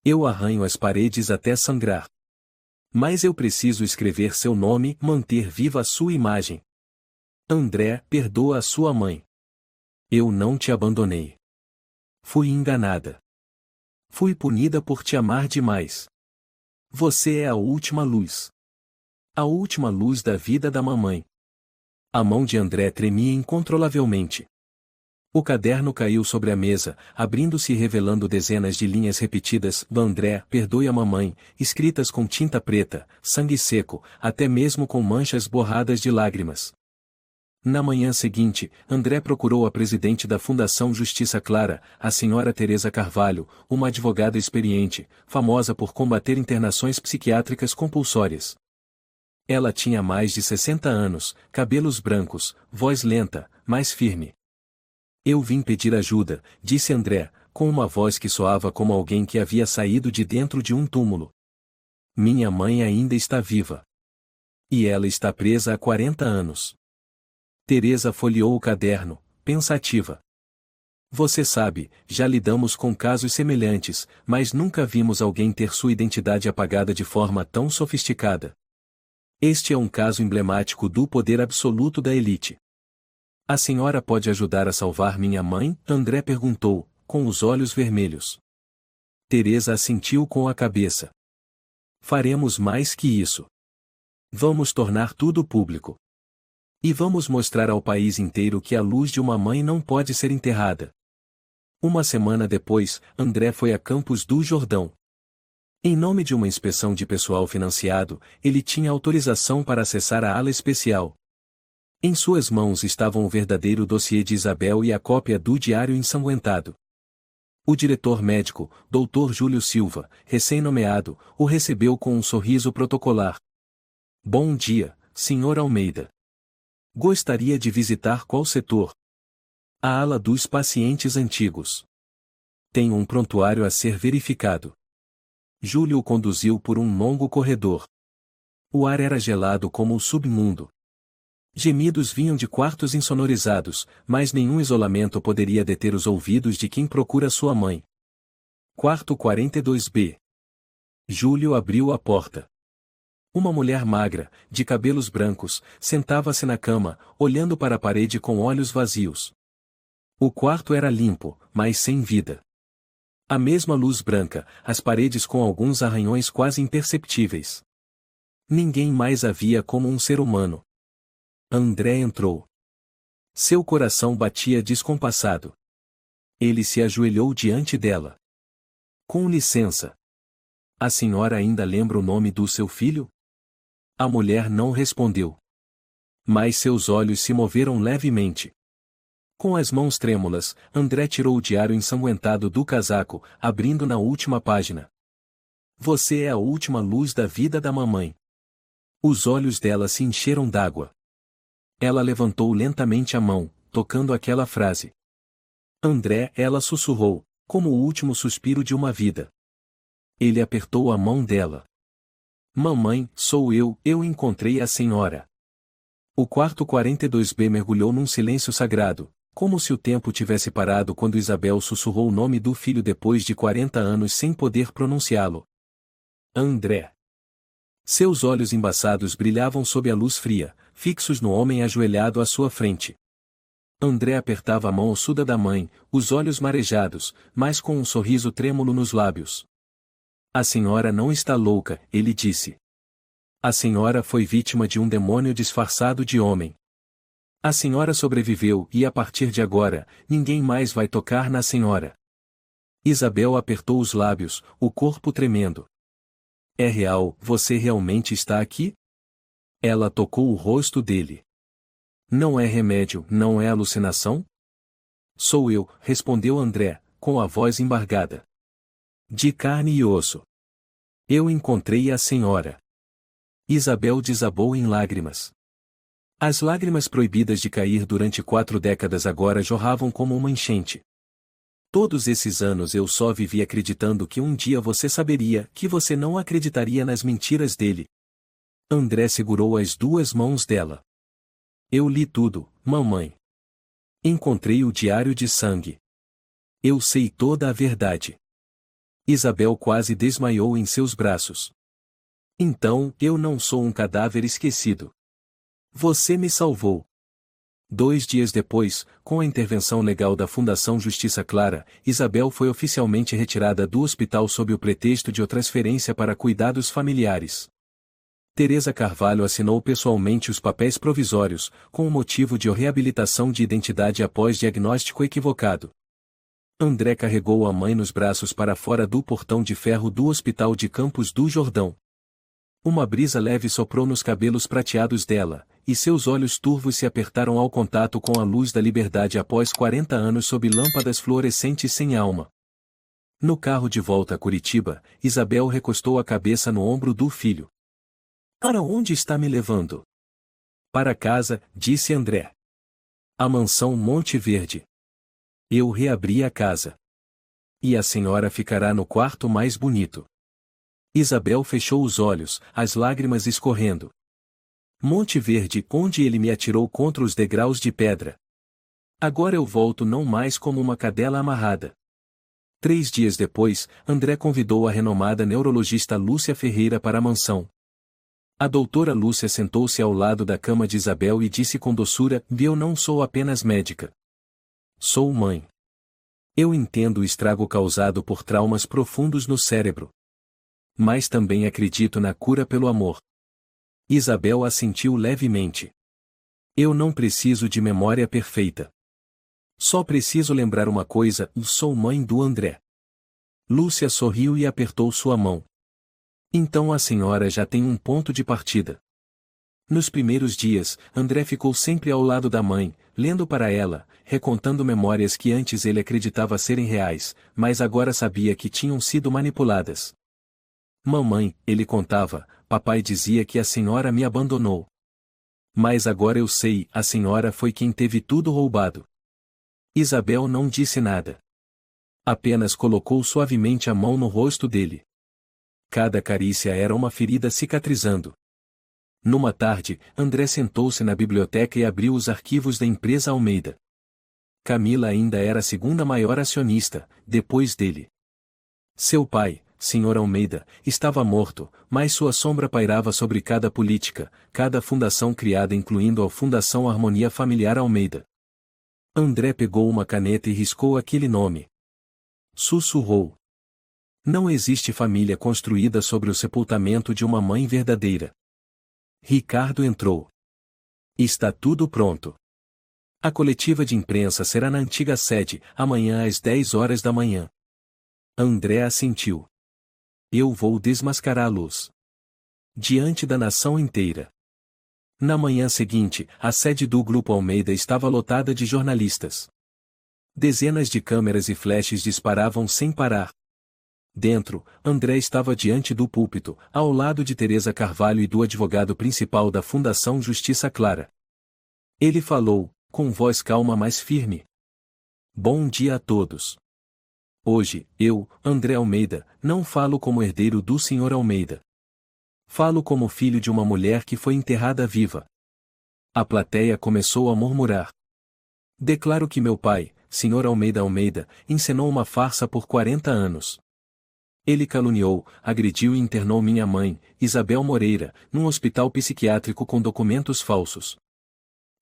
[SPEAKER 1] Eu arranho as paredes até sangrar. Mas eu preciso escrever seu nome, manter viva a sua imagem. André, perdoa a sua mãe. Eu não te abandonei. Fui enganada. Fui punida por te amar demais. Você é a última luz. A última luz da vida da mamãe." A mão de André tremia incontrolavelmente. O caderno caiu sobre a mesa, abrindo-se e revelando dezenas de linhas repetidas: "André, perdoe a mamãe", escritas com tinta preta, sangue seco, até mesmo com manchas borradas de lágrimas. Na manhã seguinte, André procurou a presidente da Fundação Justiça Clara, a senhora Teresa Carvalho, uma advogada experiente, famosa por combater internações psiquiátricas compulsórias. Ela tinha mais de 60 anos, cabelos brancos, voz lenta, mas firme. "Eu vim pedir ajuda", disse André, com uma voz que soava como alguém que havia saído de dentro de um túmulo. "Minha mãe ainda está viva. E ela está presa há 40 anos." Teresa folheou o caderno, pensativa. "Você sabe, já lidamos com casos semelhantes, mas nunca vimos alguém ter sua identidade apagada de forma tão sofisticada. Este é um caso emblemático do poder absoluto da elite." "A senhora pode ajudar a salvar minha mãe?" André perguntou, com os olhos vermelhos. Teresa assentiu com a cabeça. "Faremos mais que isso. Vamos tornar tudo público. E vamos mostrar ao país inteiro que a luz de uma mãe não pode ser enterrada." Uma semana depois, André foi a Campos do Jordão. Em nome de uma inspeção de pessoal financiado, ele tinha autorização para acessar a ala especial. Em suas mãos estavam o verdadeiro dossiê de Isabel e a cópia do diário ensanguentado. O diretor médico, Dr. Júlio Silva, recém-nomeado, o recebeu com um sorriso protocolar. "Bom dia, Sr. Almeida. Gostaria de visitar qual setor?" "A ala dos pacientes antigos. Tem um prontuário a ser verificado." Júlio o conduziu por um longo corredor. O ar era gelado como o submundo. Gemidos vinham de quartos insonorizados, mas nenhum isolamento poderia deter os ouvidos de quem procura sua mãe. Quarto 42B. Júlio abriu a porta. Uma mulher magra, de cabelos brancos, sentava-se na cama, olhando para a parede com olhos vazios. O quarto era limpo, mas sem vida. A mesma luz branca, as paredes com alguns arranhões quase imperceptíveis. Ninguém mais a via como um ser humano. André entrou. Seu coração batia descompassado. Ele se ajoelhou diante dela. "Com licença. A senhora ainda lembra o nome do seu filho?" A mulher não respondeu. Mas seus olhos se moveram levemente. Com as mãos trêmulas, André tirou o diário ensanguentado do casaco, abrindo na última página. "Você é a última luz da vida da mamãe." Os olhos dela se encheram d'água. Ela levantou lentamente a mão, tocando aquela frase. "André", ela sussurrou, como o último suspiro de uma vida. Ele apertou a mão dela. "Mamãe, sou eu encontrei a senhora." O quarto 42B mergulhou num silêncio sagrado. Como se o tempo tivesse parado quando Isabel sussurrou o nome do filho depois de 40 anos sem poder pronunciá-lo. André. Seus olhos embaçados brilhavam sob a luz fria, fixos no homem ajoelhado à sua frente. André apertava a mão ossuda da mãe, os olhos marejados, mas com um sorriso trêmulo nos lábios. A senhora não está louca, ele disse. A senhora foi vítima de um demônio disfarçado de homem. A senhora sobreviveu e a partir de agora, ninguém mais vai tocar na senhora. Isabel apertou os lábios, o corpo tremendo. É real, você realmente está aqui? Ela tocou o rosto dele. Não é remédio, não é alucinação? Sou eu, respondeu André, com a voz embargada. De carne e osso. Eu encontrei a senhora. Isabel desabou em lágrimas. As lágrimas proibidas de cair durante 4 décadas agora jorravam como uma enchente. Todos esses anos eu só vivi acreditando que um dia você saberia, que você não acreditaria nas mentiras dele. André segurou as 2 mãos dela. Eu li tudo, mamãe. Encontrei o diário de sangue. Eu sei toda a verdade. Isabel quase desmaiou em seus braços. Então, eu não sou um cadáver esquecido. Você me salvou. 2 dias depois, com a intervenção legal da Fundação Justiça Clara, Isabel foi oficialmente retirada do hospital sob o pretexto de transferência para cuidados familiares. Teresa Carvalho assinou pessoalmente os papéis provisórios, com o motivo de reabilitação de identidade após diagnóstico equivocado. André carregou a mãe nos braços para fora do portão de ferro do Hospital de Campos do Jordão. Uma brisa leve soprou nos cabelos prateados dela, e seus olhos turvos se apertaram ao contato com a luz da liberdade após 40 anos sob lâmpadas fluorescentes sem alma. No carro de volta a Curitiba, Isabel recostou a cabeça no ombro do filho. Para onde está me levando? Para casa, disse André. A mansão Monte Verde. Eu reabri a casa. E a senhora ficará no quarto mais bonito. Isabel fechou os olhos, as lágrimas escorrendo. Monte Verde, onde ele me atirou contra os degraus de pedra. Agora eu volto não mais como uma cadela amarrada. 3 dias depois, André convidou a renomada neurologista Lúcia Ferreira para a mansão. A doutora Lúcia sentou-se ao lado da cama de Isabel e disse com doçura: eu não sou apenas médica. Sou mãe. Eu entendo o estrago causado por traumas profundos no cérebro. Mas também acredito na cura pelo amor. Isabel assentiu levemente. Eu não preciso de memória perfeita. Só preciso lembrar uma coisa: sou mãe do André. Lúcia sorriu e apertou sua mão. Então a senhora já tem um ponto de partida. Nos primeiros dias, André ficou sempre ao lado da mãe, lendo para ela, recontando memórias que antes ele acreditava serem reais, mas agora sabia que tinham sido manipuladas. Mamãe, ele contava, papai dizia que a senhora me abandonou. Mas agora eu sei, a senhora foi quem teve tudo roubado. Isabel não disse nada. Apenas colocou suavemente a mão no rosto dele. Cada carícia era uma ferida cicatrizando. Numa tarde, André sentou-se na biblioteca e abriu os arquivos da empresa Almeida. Camila ainda era a segunda maior acionista, depois dele. Seu pai, Sr. Almeida, estava morto, mas sua sombra pairava sobre cada política, cada fundação criada incluindo a Fundação Harmonia Familiar Almeida. André pegou uma caneta e riscou aquele nome. Sussurrou. Não existe família construída sobre o sepultamento de uma mãe verdadeira. Ricardo entrou. Está tudo pronto. A coletiva de imprensa será na antiga sede, amanhã às 10 horas da manhã. André assentiu. Eu vou desmascará-los. Diante da nação inteira. Na manhã seguinte, a sede do Grupo Almeida estava lotada de jornalistas. Dezenas de câmeras e flashes disparavam sem parar. Dentro, André estava diante do púlpito, ao lado de Teresa Carvalho e do advogado principal da Fundação Justiça Clara. Ele falou, com voz calma mas firme. Bom dia a todos. Hoje, eu, André Almeida, não falo como herdeiro do Sr. Almeida. Falo como filho de uma mulher que foi enterrada viva. A plateia começou a murmurar. Declaro que meu pai, Sr. Almeida, encenou uma farsa por 40 anos. Ele caluniou, agrediu e internou minha mãe, Isabel Moreira, num hospital psiquiátrico com documentos falsos.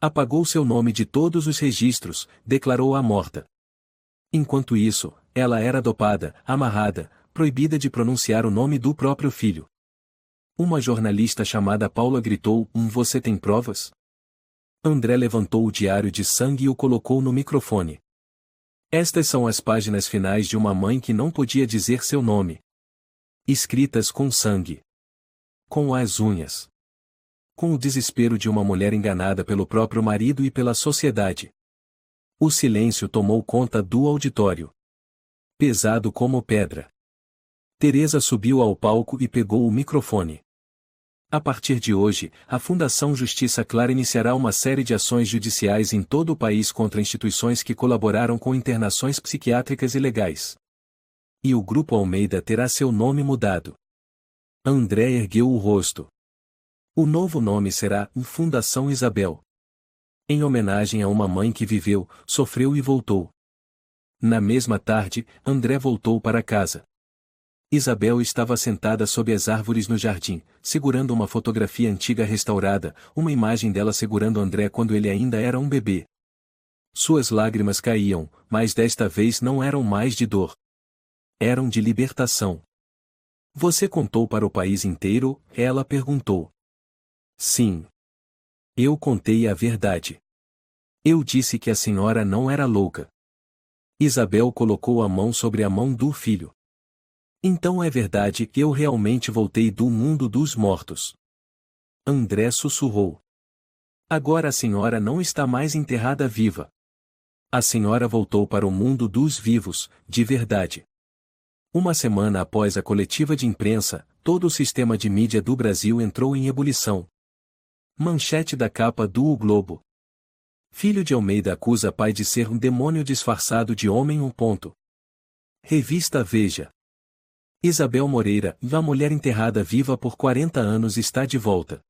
[SPEAKER 1] Apagou seu nome de todos os registros, declarou-a morta. Enquanto isso, ela era dopada, amarrada, proibida de pronunciar o nome do próprio filho. Uma jornalista chamada Paula gritou: Você tem provas? André levantou o diário de sangue e o colocou no microfone. Estas são as páginas finais de uma mãe que não podia dizer seu nome. Escritas com sangue. Com as unhas. Com o desespero de uma mulher enganada pelo próprio marido e pela sociedade. O silêncio tomou conta do auditório. Pesado como pedra. Teresa subiu ao palco e pegou o microfone. A partir de hoje, a Fundação Justiça Clara iniciará uma série de ações judiciais em todo o país contra instituições que colaboraram com internações psiquiátricas ilegais. E o Grupo Almeida terá seu nome mudado. André ergueu o rosto. O novo nome será Fundação Isabel. Em homenagem a uma mãe que viveu, sofreu e voltou. Na mesma tarde, André voltou para casa. Isabel estava sentada sob as árvores no jardim, segurando uma fotografia antiga restaurada, uma imagem dela segurando André quando ele ainda era um bebê. Suas lágrimas caíam, mas desta vez não eram mais de dor. Eram de libertação. Você contou para o país inteiro? Ela perguntou. Sim. Eu contei a verdade. Eu disse que a senhora não era louca. Isabel colocou a mão sobre a mão do filho. Então é verdade que eu realmente voltei do mundo dos mortos. André sussurrou. Agora a senhora não está mais enterrada viva. A senhora voltou para o mundo dos vivos, de verdade. Uma semana após a coletiva de imprensa, todo o sistema de mídia do Brasil entrou em ebulição. Manchete da capa do O Globo. Filho de Almeida acusa pai de ser um demônio disfarçado de homem. Revista Veja. Isabel Moreira, a mulher enterrada viva por 40 anos está de volta.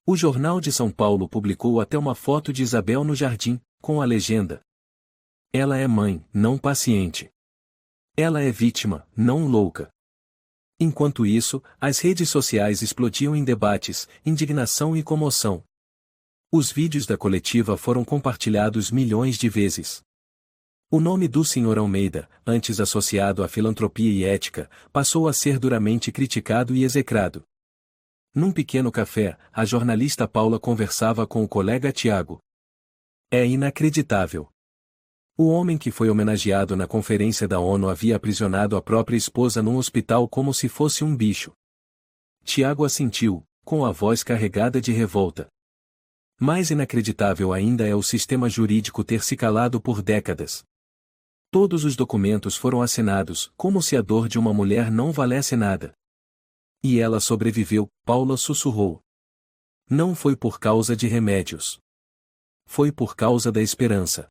[SPEAKER 1] O Jornal de São Paulo publicou até uma foto de Isabel no jardim, com a legenda: Ela é mãe, não paciente. Ela é vítima, não louca. Enquanto isso, as redes sociais explodiam em debates, indignação e comoção. Os vídeos da coletiva foram compartilhados milhões de vezes. O nome do Sr. Almeida, antes associado à filantropia e ética, passou a ser duramente criticado e execrado. Num pequeno café, a jornalista Paula conversava com o colega Tiago. É inacreditável. O homem que foi homenageado na conferência da ONU havia aprisionado a própria esposa num hospital como se fosse um bicho. Tiago assentiu, com a voz carregada de revolta. Mais inacreditável ainda é o sistema jurídico ter se calado por décadas. Todos os documentos foram assinados, como se a dor de uma mulher não valesse nada. E ela sobreviveu, Paula sussurrou. Não foi por causa de remédios. Foi por causa da esperança.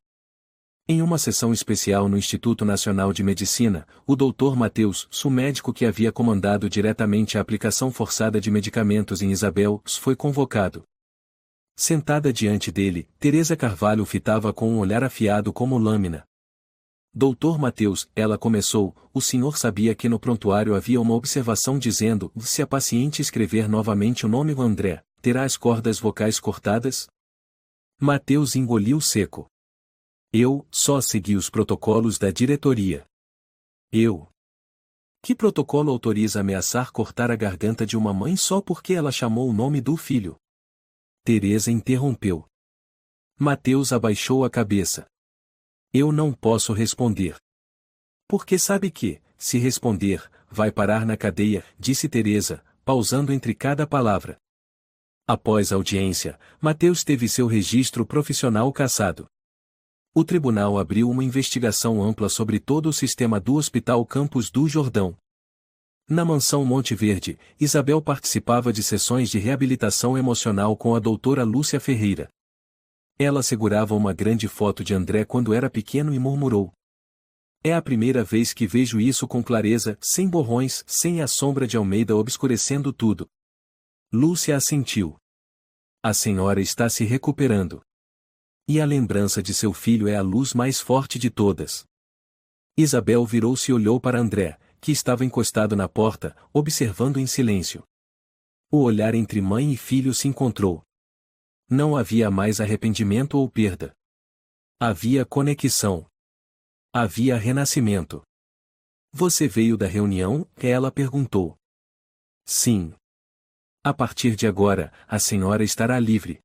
[SPEAKER 1] Em uma sessão especial no Instituto Nacional de Medicina, o Dr. Matheus, médico que havia comandado diretamente a aplicação forçada de medicamentos em Isabel, foi convocado. Sentada diante dele, Teresa Carvalho fitava com um olhar afiado como lâmina. Doutor Matheus, ela começou, o senhor sabia que no prontuário havia uma observação dizendo: se a paciente escrever novamente o nome André, terá as cordas vocais cortadas? Matheus engoliu seco. Eu só segui os protocolos da diretoria. Eu. Que protocolo autoriza ameaçar cortar a garganta de uma mãe só porque ela chamou o nome do filho? Teresa interrompeu. Matheus abaixou a cabeça. Eu não posso responder. Porque sabe que, se responder, vai parar na cadeia, disse Teresa, pausando entre cada palavra. Após a audiência, Matheus teve seu registro profissional cassado. O tribunal abriu uma investigação ampla sobre todo o sistema do Hospital Campos do Jordão. Na mansão Monte Verde, Isabel participava de sessões de reabilitação emocional com a doutora Lúcia Ferreira. Ela segurava uma grande foto de André quando era pequeno e murmurou: é a primeira vez que vejo isso com clareza, sem borrões, sem a sombra de Almeida obscurecendo tudo. Lúcia assentiu. A senhora está se recuperando. E a lembrança de seu filho é a luz mais forte de todas. Isabel virou-se e olhou para André, que estava encostado na porta, observando em silêncio. O olhar entre mãe e filho se encontrou. Não havia mais arrependimento ou perda. Havia conexão. Havia renascimento. Você veio da reunião? Ela perguntou. Sim. A partir de agora, a senhora estará livre.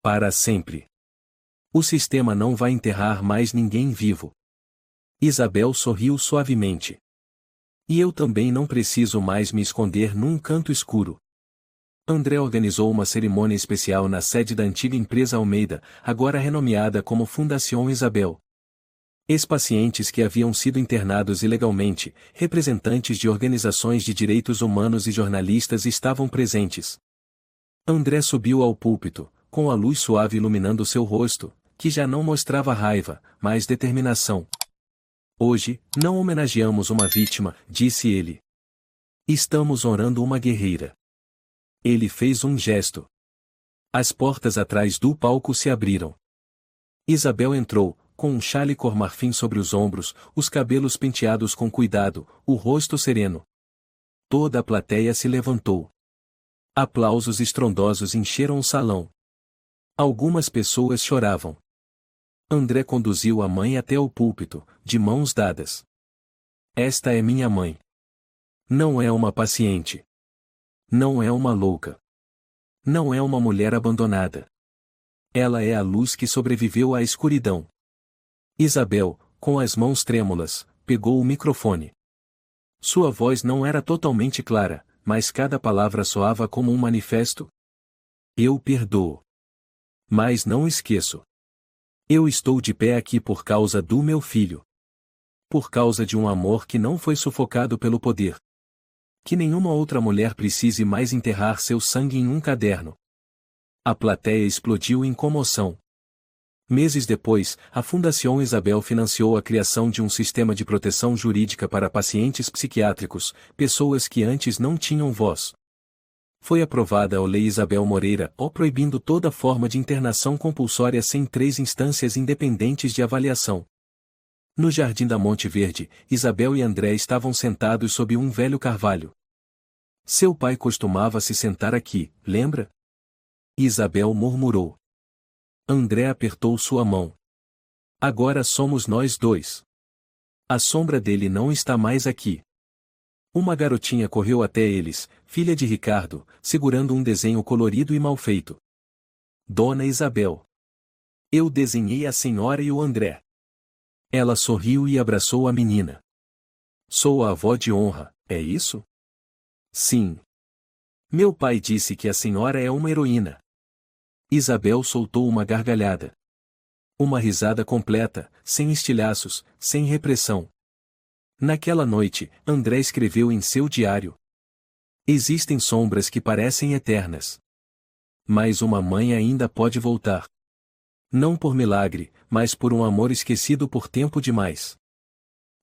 [SPEAKER 1] Para sempre. O sistema não vai enterrar mais ninguém vivo. Isabel sorriu suavemente. E eu também não preciso mais me esconder num canto escuro. André organizou uma cerimônia especial na sede da antiga empresa Almeida, agora renomeada como Fundação Isabel. Ex-pacientes que haviam sido internados ilegalmente, representantes de organizações de direitos humanos e jornalistas estavam presentes. André subiu ao púlpito, com a luz suave iluminando seu rosto, que já não mostrava raiva, mas determinação. Hoje, não homenageamos uma vítima, disse ele. Estamos honrando uma guerreira. Ele fez um gesto. As portas atrás do palco se abriram. Isabel entrou, com um chale cor marfim sobre os ombros, os cabelos penteados com cuidado, o rosto sereno. Toda a plateia se levantou. Aplausos estrondosos encheram o salão. Algumas pessoas choravam. André conduziu a mãe até o púlpito, de mãos dadas. Esta é minha mãe. Não é uma paciente. Não é uma louca. Não é uma mulher abandonada. Ela é a luz que sobreviveu à escuridão. Isabel, com as mãos trêmulas, pegou o microfone. Sua voz não era totalmente clara, mas cada palavra soava como um manifesto. Eu perdoo. Mas não esqueço. Eu estou de pé aqui por causa do meu filho. Por causa de um amor que não foi sufocado pelo poder. Que nenhuma outra mulher precise mais enterrar seu sangue em um caderno. A plateia explodiu em comoção. Meses depois, a Fundação Isabel financiou a criação de um sistema de proteção jurídica para pacientes psiquiátricos, pessoas que antes não tinham voz. Foi aprovada a Lei Isabel Moreira, proibindo toda forma de internação compulsória sem 3 instâncias independentes de avaliação. No jardim da Monte Verde, Isabel e André estavam sentados sob um velho carvalho. Seu pai costumava se sentar aqui, lembra? Isabel murmurou. André apertou sua mão. Agora somos nós dois. A sombra dele não está mais aqui. Uma garotinha correu até eles, filha de Ricardo, segurando um desenho colorido e mal feito. Dona Isabel. Eu desenhei a senhora e o André. Ela sorriu e abraçou a menina. Sou a avó de honra, é isso? Sim. Meu pai disse que a senhora é uma heroína. Isabel soltou uma gargalhada. Uma risada completa, sem estilhaços, sem repressão. Naquela noite, André escreveu em seu diário. Existem sombras que parecem eternas. Mas uma mãe ainda pode voltar. Não por milagre, mas por um amor esquecido por tempo demais.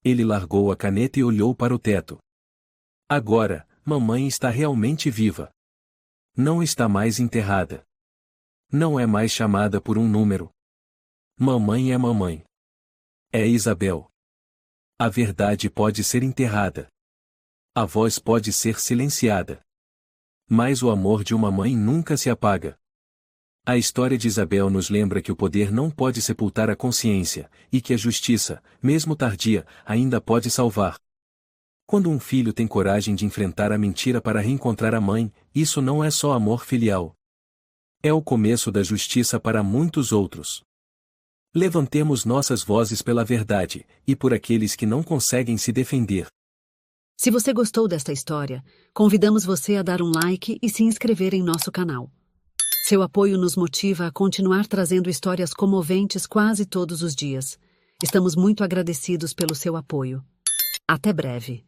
[SPEAKER 1] Ele largou a caneta e olhou para o teto. Agora, mamãe está realmente viva. Não está mais enterrada. Não é mais chamada por um número. Mamãe é mamãe. É Isabel. A verdade pode ser enterrada. A voz pode ser silenciada. Mas o amor de uma mãe nunca se apaga. A história de Isabel nos lembra que o poder não pode sepultar a consciência, e que a justiça, mesmo tardia, ainda pode salvar. Quando um filho tem coragem de enfrentar a mentira para reencontrar a mãe, isso não é só amor filial. É o começo da justiça para muitos outros. Levantemos nossas vozes pela verdade, e por aqueles que não conseguem se defender.
[SPEAKER 2] Se você gostou desta história, convidamos você a dar um like e se inscrever em nosso canal. Seu apoio nos motiva a continuar trazendo histórias comoventes quase todos os dias. Estamos muito agradecidos pelo seu apoio. Até breve.